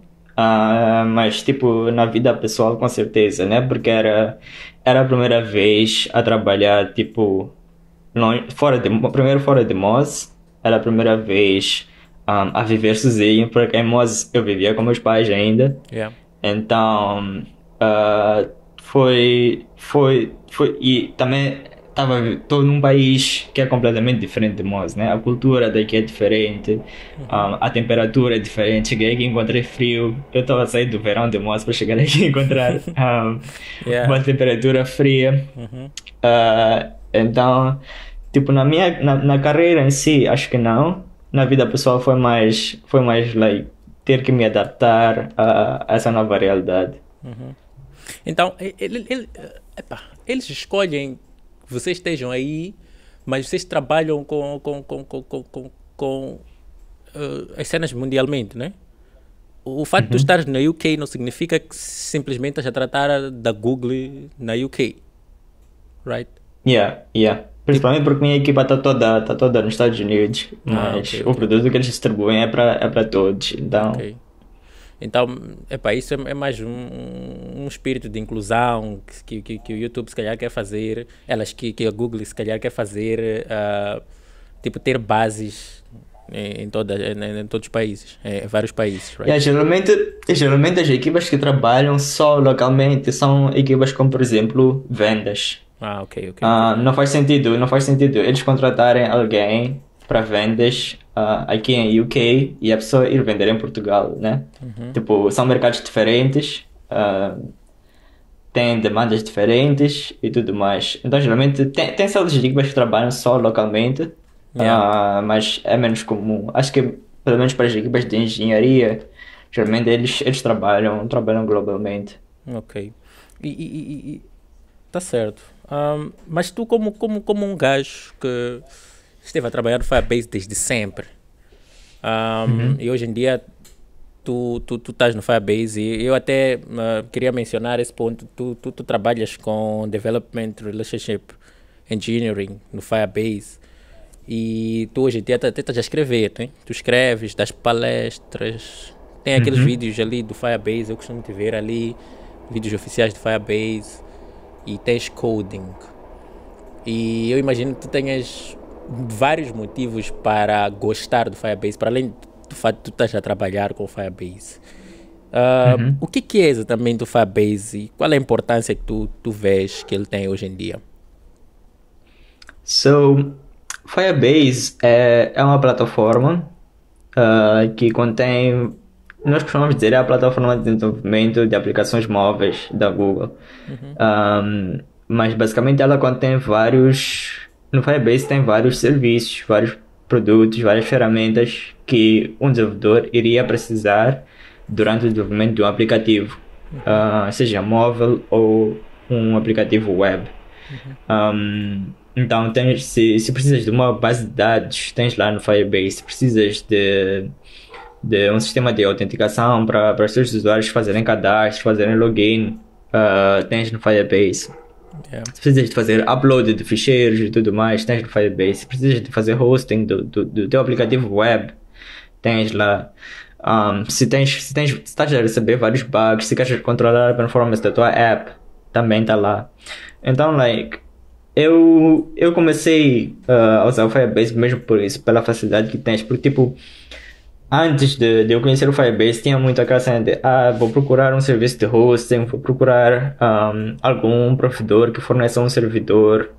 Mas, tipo, na vida pessoal, com certeza, né? Porque era a primeira vez a trabalhar, tipo, primeiro fora de Moz, era a primeira vez a viver sozinho, porque em Moz eu vivia com meus pais ainda. Yeah. Então, ah, e também estou num país que é completamente diferente de Moz, né? A cultura daqui é diferente, a temperatura é diferente. Cheguei aqui e encontrei frio. Eu estava a sair do verão de Moz para chegar aqui e encontrar uma Yeah. temperatura fria. Uhum. Então, tipo, na carreira em si, acho que não. Na vida pessoal foi mais like, ter que me adaptar a essa nova realidade. Então, eles escolhem que vocês estejam aí, mas vocês trabalham com as cenas mundialmente, né? O fato de tu Uhum. estares na UK não significa que simplesmente estás a tratar da Google na UK, right? Yeah, yeah. Tipo, Principalmente porque minha equipa tá toda nos Estados Unidos, ok, mas o ok, produto que eles distribuem é para todos. Então, ok. Então, isso é mais um espírito de inclusão que o YouTube se calhar quer fazer, que a Google se calhar quer fazer, tipo, ter bases em todos os países, em vários países, right? yeah, geralmente as equipas que trabalham só localmente são equipas como, por exemplo, vendas. Ah, ok, ok, ok. Não faz sentido eles contratarem alguém para vendas aqui em UK e a pessoa ir vender em Portugal, né? Tipo, são mercados diferentes, têm demandas diferentes e tudo mais. Então, geralmente, tem certas equipas que trabalham só localmente, Yeah, mas é menos comum. Acho que, pelo menos para as equipas de engenharia, geralmente eles trabalham globalmente. ok. Tá certo. Mas tu, como um gajo que esteve a trabalhar no Firebase desde sempre, Uhum. e hoje em dia tu estás no Firebase, e eu até queria mencionar esse ponto. Tu trabalhas com Development Relationship Engineering no Firebase, e tu hoje em dia até estás a escrever, né? Tu escreves, das palestras, tem aqueles Uhum. vídeos ali do Firebase, eu costumo te ver ali, vídeos oficiais do Firebase, e tens coding. E eu imagino que tu tenhas vários motivos para gostar do Firebase, para além do fato de tu estás a trabalhar com o Firebase. O Uhum. que é exatamente o Firebase e qual é a importância que tu vês que ele tem hoje em dia? So, Firebase é uma plataforma que contém, nós costumamos dizer, é a plataforma de desenvolvimento de aplicações móveis da Google. Mas basicamente ela contém no Firebase tem vários serviços, vários produtos, várias ferramentas que um desenvolvedor iria precisar durante o desenvolvimento de um aplicativo, seja móvel ou um aplicativo web. Então, se precisas de uma base de dados, tens lá no Firebase. Se precisas de um sistema de autenticação para os seus usuários fazerem cadastro, fazerem login, tens no Firebase. Yeah. Se precisas de fazer upload de ficheiros e tudo mais, tens no Firebase. Se precisas de fazer hosting do teu aplicativo web, tens lá. Se estás a receber vários bugs, se queres controlar a performance da tua app, também está lá. Então, like, eu comecei a usar o Firebase mesmo por isso, pela facilidade que tens. Porque, tipo, antes de eu conhecer o Firebase, tinha muito aquela cena de, vou procurar um serviço de hosting, vou procurar algum provedor que forneça um servidor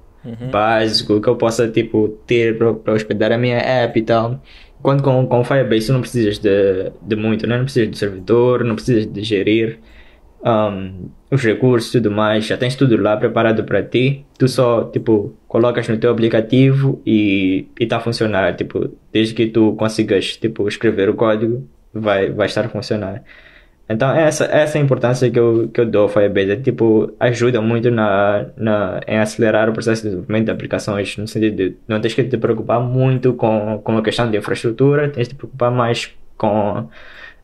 básico que eu possa, tipo, ter para hospedar a minha app e tal. Quando com o Firebase tu não precisas de muito, né? Não precisas de servidor, não precisas de gerir os recursos e tudo mais, já tens tudo lá preparado para ti. Tu só, tipo, colocas no teu aplicativo e tá a funcionar. Tipo, desde que tu consigas, tipo, escrever o código, vai estar a funcionar. Então, essa é a importância que eu dou ao Firebase. É, tipo, ajuda muito em acelerar o processo de desenvolvimento de aplicações, no sentido de não tens que te preocupar muito com a questão de infraestrutura, tens de te preocupar mais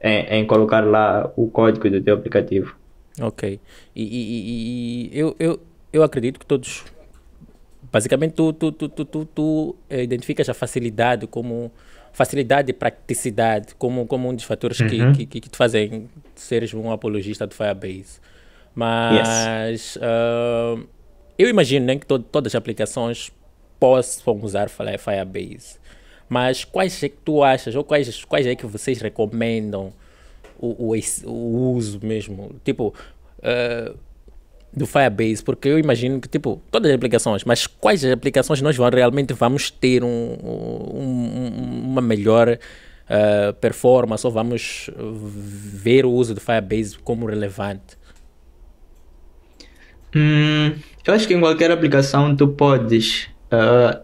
em colocar lá o código do teu aplicativo. Ok. Eu acredito que todos. Basicamente, tu identificas a facilidade como. Facilidade e praticidade como um dos fatores Uhum. que te fazem seres um apologista do Firebase. Yes. Mas eu imagino, né, que todas as aplicações possam usar Firebase. Mas quais é que tu achas, ou quais é que vocês recomendam o uso mesmo? Tipo, do Firebase, porque eu imagino que, tipo, todas as aplicações, mas quais as aplicações nós realmente vamos ter uma melhor performance, ou vamos ver o uso do Firebase como relevante? Eu acho que em qualquer aplicação tu podes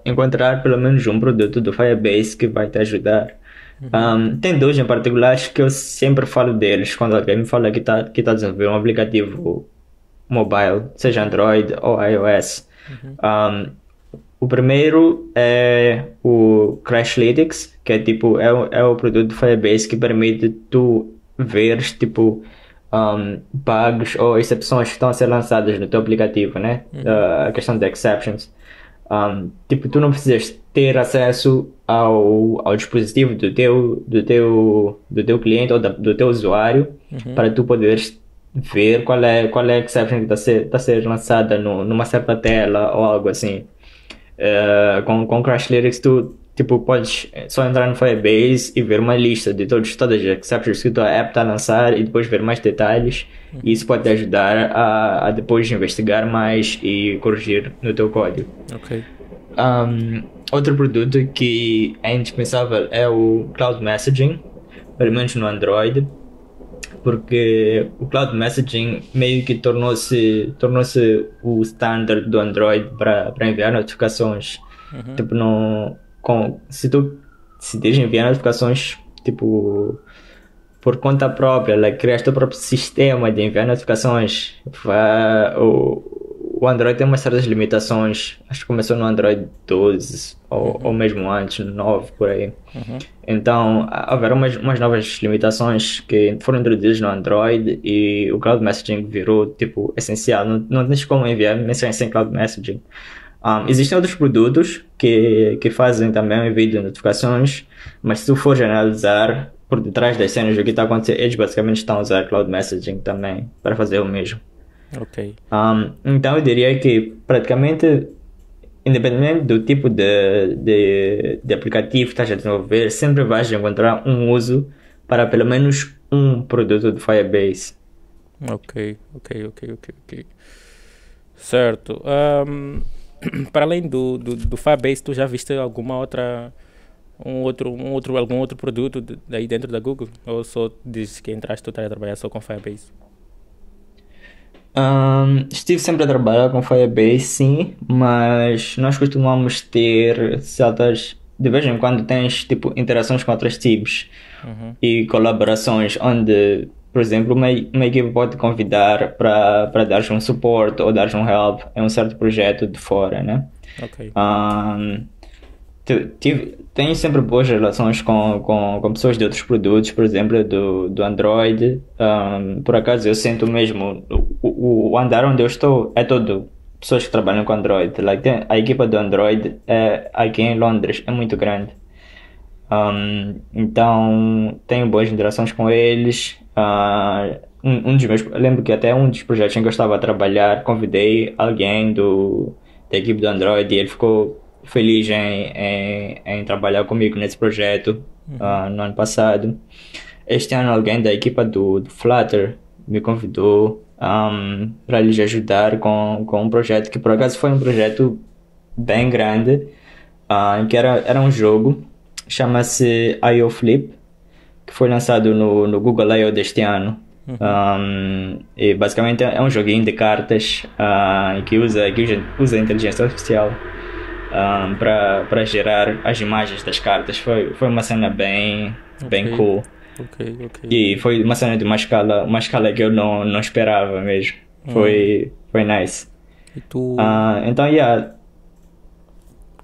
encontrar pelo menos um produto do Firebase que vai te ajudar. Tem dois em particulares que eu sempre falo deles quando alguém me fala que tá a desenvolver um aplicativo mobile, seja Android ou iOS. Um, o primeiro é o Crashlytics, que é tipo é o produto do Firebase que permite tu veres tipo bugs ou exceções que estão a ser lançadas no teu aplicativo, né? A questão de exceptions. Tipo, tu não precisas ter acesso ao dispositivo do teu cliente ou do teu usuário para tu poderes ver qual é a exception que está a ser lançada numa certa tela ou algo assim. Com Crash Lyrics tu tipo, podes só entrar no Firebase e ver uma lista de todas as exceptions que a tua app está a lançar e depois ver mais detalhes, e isso pode te ajudar a depois investigar mais e corrigir no teu código. Ok. Outro produto que é indispensável é o Cloud Messaging, pelo menos no Android, porque o Cloud Messaging meio que tornou-se o standard do Android para enviar notificações. Tipo, se tu decides enviar notificações tipo por conta própria, criar o teu próprio sistema de enviar notificações, o Android tem umas certas limitações. Acho que começou no Android 12 ou mesmo antes, no 9 por aí. Então houveram umas novas limitações que foram introduzidas no Android e o Cloud Messaging virou tipo essencial. Não tens como enviar mensagens sem Cloud Messaging. Existem outros produtos que fazem também o envio de notificações, mas se tu fores analisar por detrás das cenas do que está acontecendo, eles basicamente estão a usar Cloud Messaging também para fazer o mesmo. Ok. Então eu diria que praticamente, independente do tipo de aplicativo que estás a desenvolver, sempre vais encontrar um uso para pelo menos um produto do Firebase. Ok. Certo. Para além do Firebase, tu já viste alguma outra algum outro produto daí dentro da Google? Ou só dizes que entraste tu a trabalhar só com Firebase? Estive sempre a trabalhar com Firebase, sim, mas nós costumamos ter certas. De vez em quando tens tipo interações com outras teams e colaborações onde, por exemplo, uma equipe pode te convidar para dar um suporte ou dar um help em um certo projeto de fora, né? Ok. Tenho sempre boas relações com pessoas de outros produtos, por exemplo, do Android. Por acaso eu sinto mesmo, o andar onde eu estou é todo pessoas que trabalham com Android. A equipa do Android aqui em Londres é muito grande. Então tenho boas interações com eles. Eu lembro que até um dos projetos em que eu estava a trabalhar, convidei alguém da equipe do Android e ele ficou feliz em trabalhar comigo nesse projeto no ano passado. Este ano alguém da equipa do Flutter me convidou para lhes ajudar com um projeto que por acaso foi um projeto bem grande, que era um jogo, chama-se IO Flip, que foi lançado no Google I/O deste ano. E basicamente é um joguinho de cartas que usa inteligência artificial para gerar as imagens das cartas. Foi uma cena bem cool. Ok. E foi uma cena de uma escala que eu não esperava mesmo. Foi nice. E tu... Então,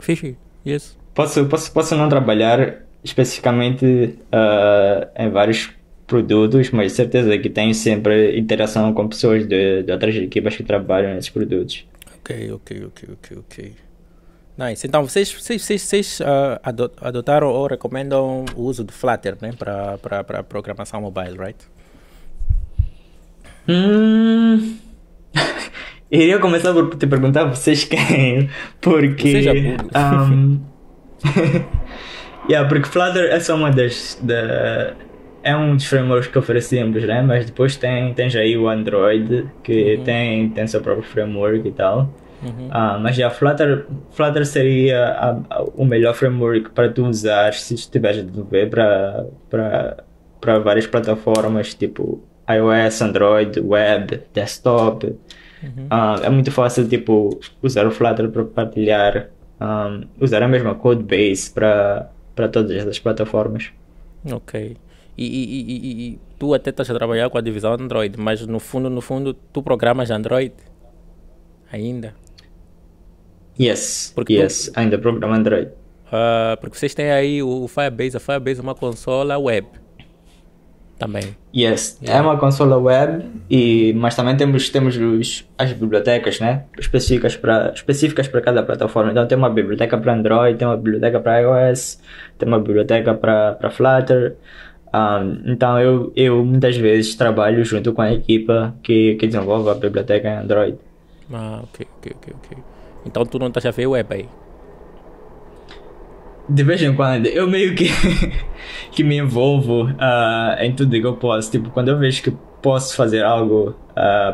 Fixe, yes. posso não trabalhar especificamente em vários produtos, mas certeza que tenho sempre interação com pessoas de outras equipas que trabalham nesses produtos. Ok. Nice. Então, vocês adotaram ou recomendam o uso do Flutter, né, para programação mobile, right? Iria começar por te perguntar vocês quem, porque porque Flutter é só uma é um dos frameworks que oferecemos, né? Mas depois tens aí o Android, que Uhum, tem seu próprio framework e tal. uhum. Mas já Flutter seria o melhor framework para tu usar se estiveres a desenvolver para várias plataformas, tipo iOS, Android, web, desktop. Uhum. É muito fácil, tipo, usar o Flutter para partilhar, usar a mesma code base para todas essas plataformas. Ok. E tu até estás a trabalhar com a divisão Android, mas no fundo, tu programas Android ainda? Yes, Porque tu, yes, ainda programa Android. porque vocês têm aí o Firebase, a Firebase é uma consola web também. Yes, é Yeah. uma consola web, mas também temos as bibliotecas, né? Específicas para cada plataforma. Então tem uma biblioteca para Android, tem uma biblioteca para iOS, tem uma biblioteca para Flutter. Então eu muitas vezes trabalho junto com a equipa que desenvolve a biblioteca em Android. Ok. Então tu não estás a ver web aí. De vez em quando, eu meio que, que me envolvo em tudo que eu posso. Tipo, quando eu vejo que posso fazer algo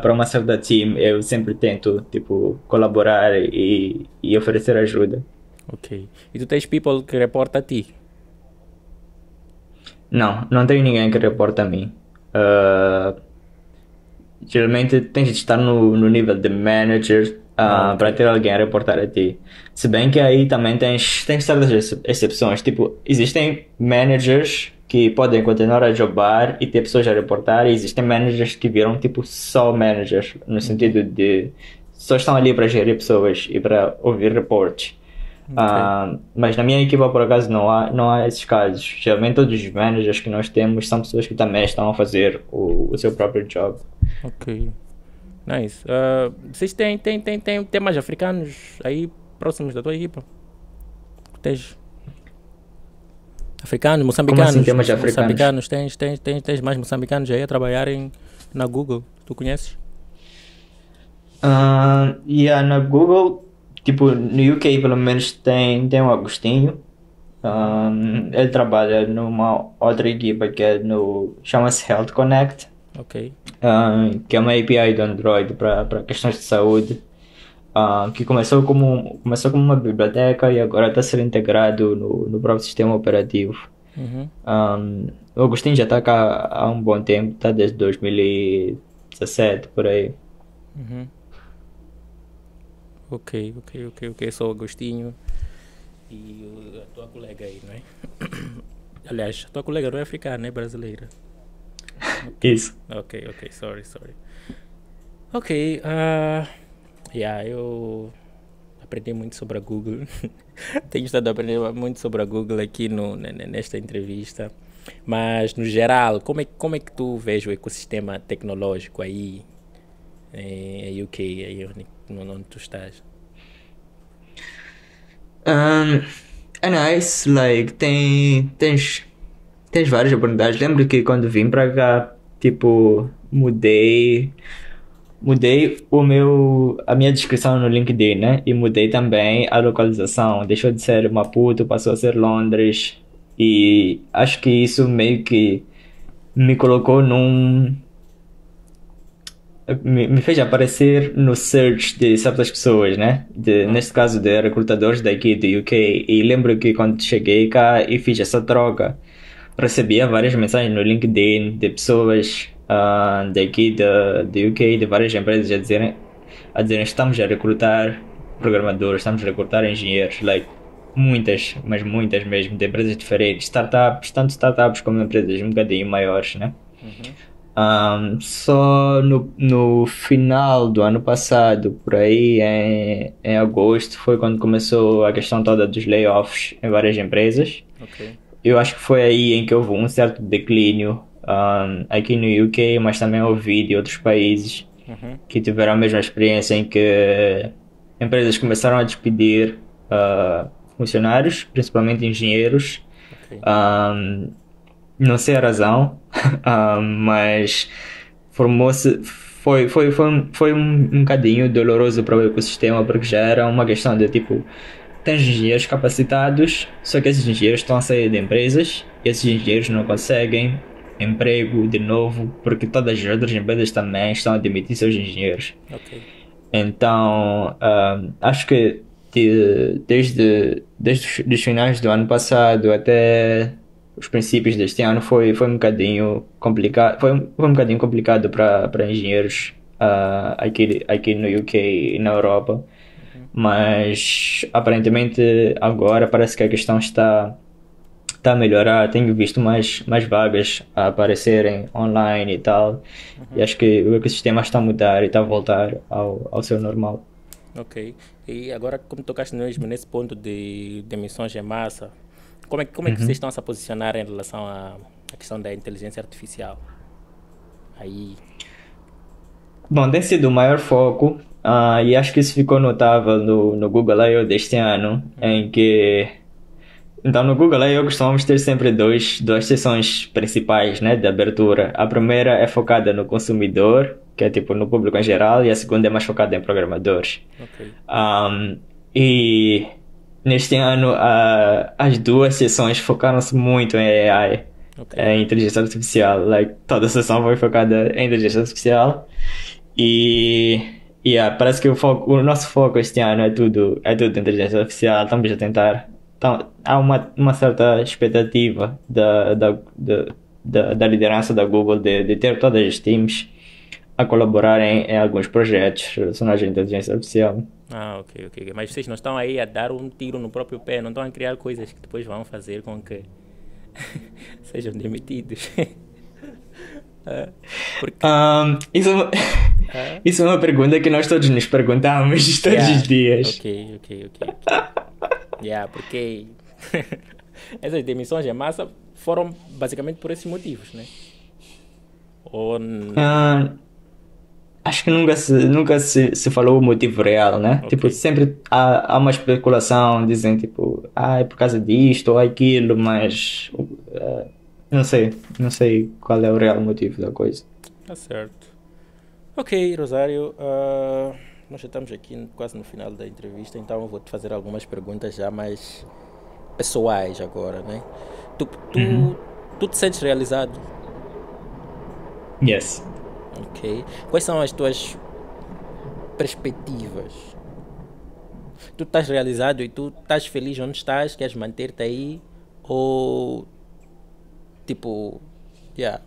para uma certa team, eu sempre tento, tipo, colaborar e oferecer ajuda. Ok. E tu tens people que reporta a ti. Não, não tenho ninguém que reporta a mim. Ah, Geralmente tens de estar no nível de manager Ok. para ter alguém a reportar a ti. Se bem que aí também tens certas exceções. Tipo, existem managers que podem continuar a jobar e ter pessoas a reportar, e existem managers que viram tipo só managers, no Uhum. sentido de só estão ali para gerir pessoas e para ouvir reportes. Ok. Mas na minha equipa, por acaso, não há esses casos. Geralmente, todos os managers que nós temos são pessoas que também estão a fazer o seu próprio job. Ok. Nice. Vocês têm temas africanos aí próximos da tua equipa? Tens africanos, Como assim, moçambicanos, temas africanos? moçambicanos, tens mais moçambicanos aí a trabalharem na Google, tu conheces? Na Google, tipo, no UK pelo menos tem o Agostinho. Ele trabalha numa outra equipa que é chama-se Health Connect, Ok. que é uma API do Android para questões de saúde. Que começou como uma biblioteca e agora está a ser integrado no próprio sistema operativo. Uhum. O Agostinho já está cá há um bom tempo, está desde 2017 por aí. Uhum. Ok. Sou o Agostinho e a tua colega aí, não é? Aliás, a tua colega não é africana, é brasileira. Ok. Isso. Sorry. Ok, yeah, eu aprendi muito sobre a Google. Tenho estado a aprender muito sobre a Google aqui nesta entrevista. Mas, no geral, como é que tu vês o ecossistema tecnológico aí em UK, aí onde tu estás? Um, é nice, like, tens várias oportunidades. Lembro que quando vim para cá, tipo, mudei a minha descrição no LinkedIn, né? E mudei também a localização. Deixou de ser Maputo, passou a ser Londres. E acho que isso meio que me colocou me fez aparecer no search de certas pessoas, né? Neste Ok. caso de recrutadores daqui do UK. E lembro que quando cheguei cá e fiz essa troca, recebia várias mensagens no LinkedIn de pessoas daqui do UK, de várias empresas a dizerem estamos a recrutar programadores, estamos a recrutar engenheiros, like, muitas, mas muitas mesmo, de empresas diferentes, startups, tanto startups como empresas um bocadinho maiores, né? Uhum. Só no final do ano passado, por aí em agosto, foi quando começou a questão toda dos layoffs em várias empresas. Ok. Eu acho que foi aí em que houve um certo declínio aqui no UK, mas também ouvi de outros países Uhum. que tiveram a mesma experiência em que empresas começaram a despedir funcionários, principalmente engenheiros. Ok. Um, não sei a razão, mas formou-se. Foi um bocadinho doloroso para o ecossistema, porque já era uma questão de tipo: tens engenheiros capacitados, só que esses engenheiros estão a sair de empresas e esses engenheiros não conseguem. emprego de novo, porque todas as outras empresas também estão a demitir seus engenheiros. Ok. Então, acho que desde os finais do ano passado até os princípios deste ano foi um bocadinho complicado, foi um bocadinho complicado para engenheiros aqui no UK e na Europa, mas aparentemente agora parece que a questão está a melhorar. Tenho visto mais vagas a aparecerem online e tal, e acho que o ecossistema está a mudar e está a voltar ao seu normal. Ok. E agora, como tocaste mesmo nesse ponto de emissões em massa, como é que vocês estão a se posicionar em relação à questão da inteligência artificial? Aí. Bom, tem sido o maior foco, e acho que isso ficou notável no Google I/O deste ano, em que então no Google I/O costumamos ter sempre duas seções principais, né, de abertura. A primeira é focada no consumidor, que é tipo no público em geral, e a segunda é mais focada em programadores. Ok. E neste ano as duas sessões focaram-se muito em AI, Ok. em inteligência artificial. Like, toda a sessão foi focada em inteligência artificial e parece que o nosso foco este ano é tudo inteligência artificial. Estamos a tentar. Então, há uma certa expectativa da liderança da Google de ter todas as teams a colaborarem em alguns projetos relacionados à inteligência artificial. Ah, ok, ok. Mas vocês não estão aí a dar um tiro no próprio pé, não estão a criar coisas que depois vão fazer com que sejam demitidos. Ah, porque. Isso, Ah, isso é uma pergunta que nós todos nos perguntamos todos yeah. os dias. Ok, ok, ok, ok. Yeah, porque essas demissões em massa foram basicamente por esses motivos, né? Ou. Ah, acho que nunca se falou o motivo real, né? Ok, Tipo, sempre há uma especulação, dizem tipo, é por causa disto ou aquilo, mas não sei qual é o real motivo da coisa. tá certo. Ok, Rosário, nós já estamos aqui quase no final da entrevista, então eu vou te fazer algumas perguntas já mais pessoais agora, né? Tu, Uhum. tu, tu te sentes realizado? Yes. Ok. Quais são as tuas perspectivas? Tu estás realizado e tu estás feliz onde estás, queres manter-te aí? Ou, tipo, yeah,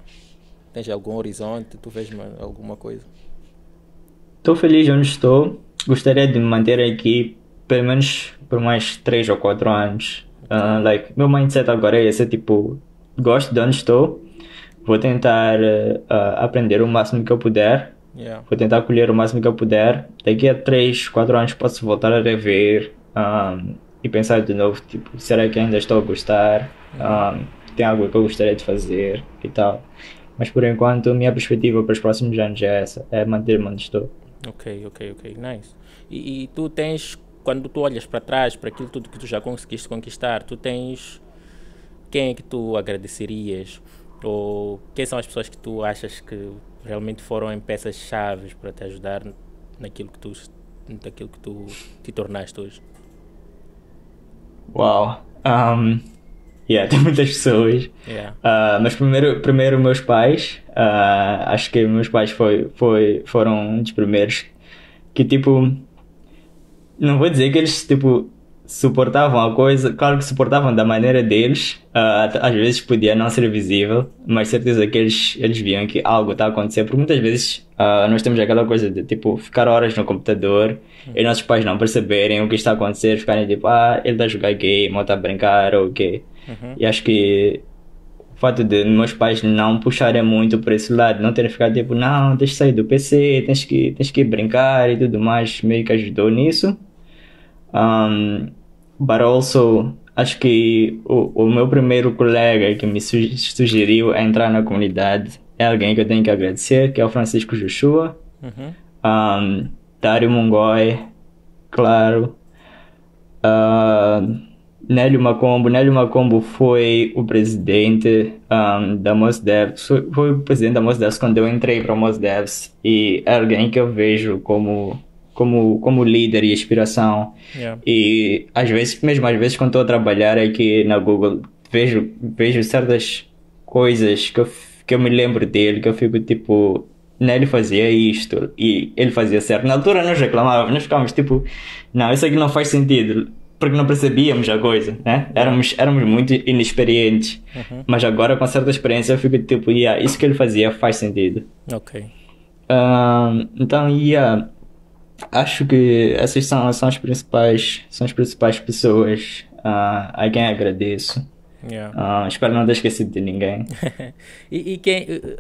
tens algum horizonte, tu vês alguma coisa? Estou feliz onde estou. Gostaria de me manter aqui pelo menos por mais 3 ou 4 anos. Ok, Meu mindset agora é esse, tipo, gosto de onde estou. Vou tentar aprender o máximo que eu puder. yeah. Vou tentar colher o máximo que eu puder. Daqui a 3 4 anos posso voltar a rever e pensar de novo, tipo, será que ainda estou a gostar? Uhum. Tem algo que eu gostaria de fazer e tal. Mas por enquanto, a minha perspectiva para os próximos anos é essa, é manter-me onde estou. Ok, ok, ok, nice. E tu tens, quando tu olhas para trás, para aquilo tudo que tu já conseguiste conquistar, tu tens quem é que tu agradecerias? Ou quem são as pessoas que tu achas que realmente foram em peças chaves para te ajudar naquilo que tu te tornaste hoje? Uau! Tem muitas pessoas. Yeah, Mas primeiro meus pais. Acho que meus pais foram um dos primeiros que, tipo, não vou dizer que eles, tipo, suportavam a coisa. Claro que suportavam da maneira deles. Às vezes podia não ser visível, mas certeza que eles viam que algo está a acontecer. Porque muitas vezes nós temos aquela coisa de, tipo, ficar horas no computador e nossos pais não perceberem o que está a acontecer, ficarem tipo, ele está a jogar game, ou está a brincar, ou o quê. E acho que o fato de meus pais não puxarem muito por esse lado, não terem ficado tipo, não, tens que sair do PC, tens que ir brincar e tudo mais, meio que ajudou nisso. Um, but also, acho que o meu primeiro colega que me sugeriu a entrar na comunidade é alguém que eu tenho que agradecer, que é o Francisco Joshua, uhum, um, Dário Mungói, claro, uh, Nélio Macombo foi o presidente da Mos Devs, foi o presidente da Mos Devs quando eu entrei para a Mos Devs e é alguém que eu vejo como líder e inspiração. yeah, E mesmo às vezes quando estou a trabalhar aqui na Google, vejo certas coisas que que eu me lembro dele, que eu fico tipo, né, ele fazia isto e ele fazia certo. Na altura nós reclamávamos, nós ficávamos tipo, não, isso aqui não faz sentido, porque não percebíamos a coisa, né? Éramos muito inexperientes. Mas agora com certa experiência eu fico tipo, yeah, isso que ele fazia faz sentido. Ok. Então, yeah, acho que essas são as principais pessoas a quem agradeço. Yeah. Espero não ter esquecido de ninguém. E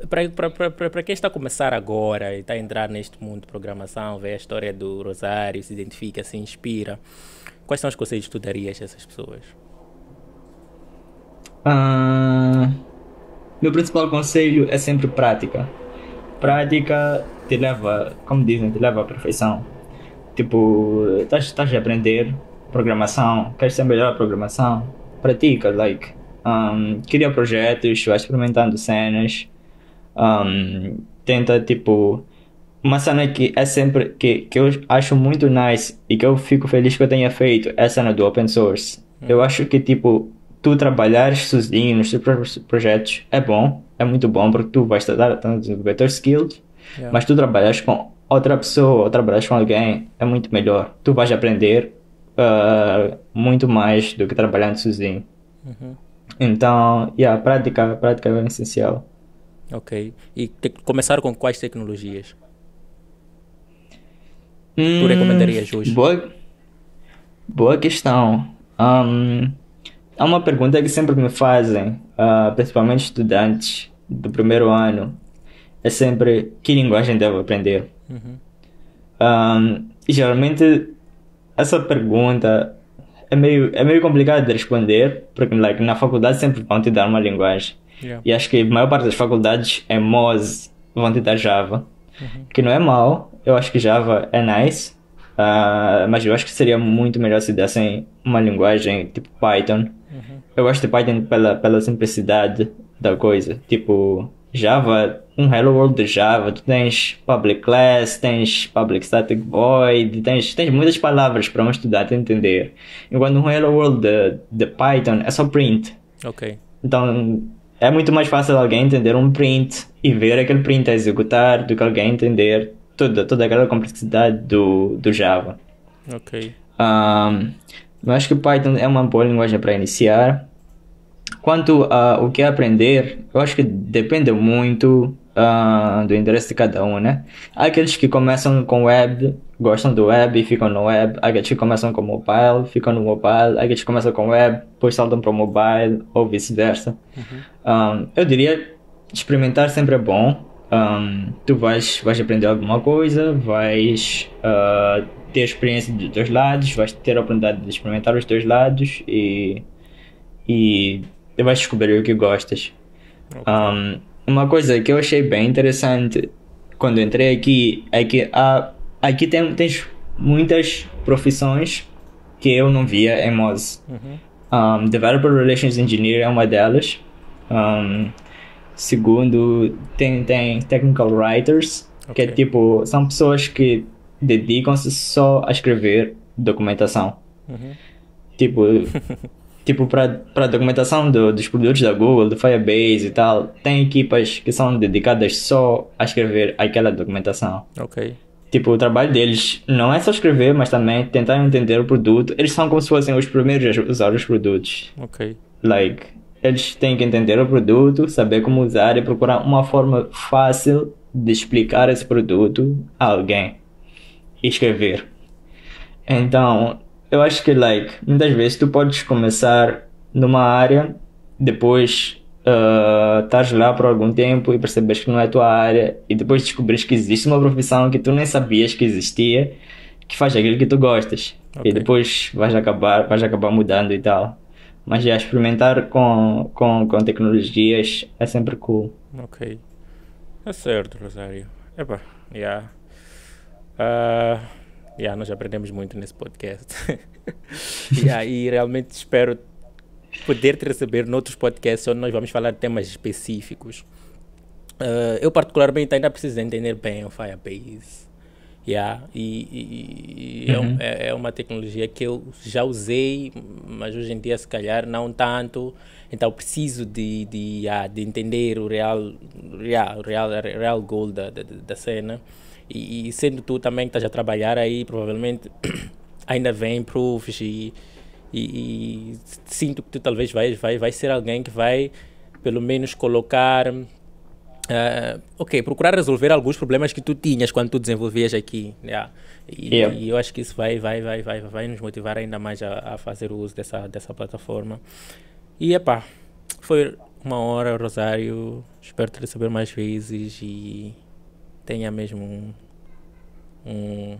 para quem está a começar agora e está a entrar neste mundo de programação, vê a história do Rosário, se identifica, se inspira, quais são os conselhos que tu darias a essas pessoas? Meu principal conselho é sempre prática. Prática te leva, como dizem, te leva à perfeição. Tipo, estás a aprender programação, queres ser melhor a programação, pratica, cria projetos, vai experimentando cenas, tenta, tipo, uma cena que é sempre, que eu acho muito nice e que eu fico feliz que eu tenha feito, é a cena do open source. Eu acho que, tipo, tu trabalhares sozinho nos teus próprios projetos é bom, é muito bom, porque tu vais estar a desenvolver teus skills, mas tu trabalhas com outra pessoa ou trabalhas com alguém é muito melhor. Tu vais aprender muito mais do que trabalhando sozinho. Então, yeah, prática é essencial. Ok. E começar com quais tecnologias? Tu recomendarias hoje? Boa questão. Há uma pergunta que sempre me fazem, principalmente estudantes do primeiro ano, é sempre que linguagem devo aprender? E geralmente essa pergunta é meio complicada de responder, porque na faculdade sempre vão te dar uma linguagem. Yeah. E acho que a maior parte das faculdades em Moz vão te dar Java, que não é mau, eu acho que Java é nice, mas eu acho que seria muito melhor se dessem uma linguagem tipo Python. Eu gosto de Python pela simplicidade da coisa, tipo Java, um Hello World de Java, tu tens public class, tens public static void, tens muitas palavras para um estudante entender. Enquanto um Hello World de Python é só print. Ok. Então é muito mais fácil alguém entender um print e ver aquele print a executar do que alguém entender toda aquela complexidade do Java. Ok. Eu acho que Python é uma boa linguagem para iniciar. Quanto ao que aprender, eu acho que depende muito do interesse de cada um, né? Há aqueles que começam com web, gostam do web e ficam no web. Há aqueles que começam com mobile, ficam no mobile. Há aqueles que começam com web, depois saltam para o mobile, ou vice-versa. Eu diria, experimentar sempre é bom. Tu vais aprender alguma coisa, vais ter experiência dos dois lados, vais ter a oportunidade de experimentar os dois lados e tu vais descobrir o que gostas. Uma coisa que eu achei bem interessante quando entrei aqui é que aqui tens muitas profissões que eu não via em Moz. Developer Relations Engineer é uma delas. Segundo, tem Technical Writers, que é tipo, são pessoas que dedicam-se só a escrever documentação. Tipo, para documentação dos produtos da Google, do Firebase e tal, tem equipas que são dedicadas só a escrever aquela documentação. Ok. Tipo, o trabalho deles não é só escrever, mas também tentar entender o produto. Eles são como se fossem os primeiros a usar os produtos. Ok. Eles têm que entender o produto, saber como usar e procurar uma forma fácil de explicar esse produto a alguém e escrever. Então, eu acho que, muitas vezes tu podes começar numa área, depois estás lá por algum tempo e percebes que não é a tua área, e depois descobres que existe uma profissão que tu nem sabias que existia, que faz aquilo que tu gostas. Ok. E depois vais acabar mudando e tal. Mas já experimentar com tecnologias é sempre cool. Ok. É certo, Rosário. Epa, nós aprendemos muito nesse podcast. E realmente espero poder te receber noutros podcasts onde nós vamos falar de temas específicos. Eu particularmente ainda preciso entender bem o Firebase. É uma tecnologia que eu já usei, mas hoje em dia se calhar não tanto. Então preciso de entender o real real goal da cena. E sendo tu também que estás a trabalhar aí, provavelmente ainda vem proofs e sinto que tu talvez vai ser alguém que vai pelo menos colocar, ok, procurar resolver alguns problemas que tu tinhas quando tu desenvolvias aqui. Yeah. Yeah. E eu acho que isso vai nos motivar ainda mais a fazer o uso dessa plataforma. E epá, foi uma hora, Rosário. Espero te receber mais vezes e tenha mesmo um-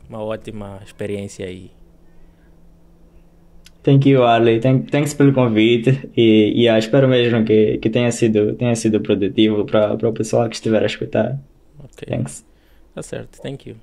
uma ótima experiência aí. Thank you, Arley. Thanks pelo convite e espero mesmo que tenha sido produtivo para o pessoal que estiver a escutar. Ok, Thanks. tá certo. Thank you.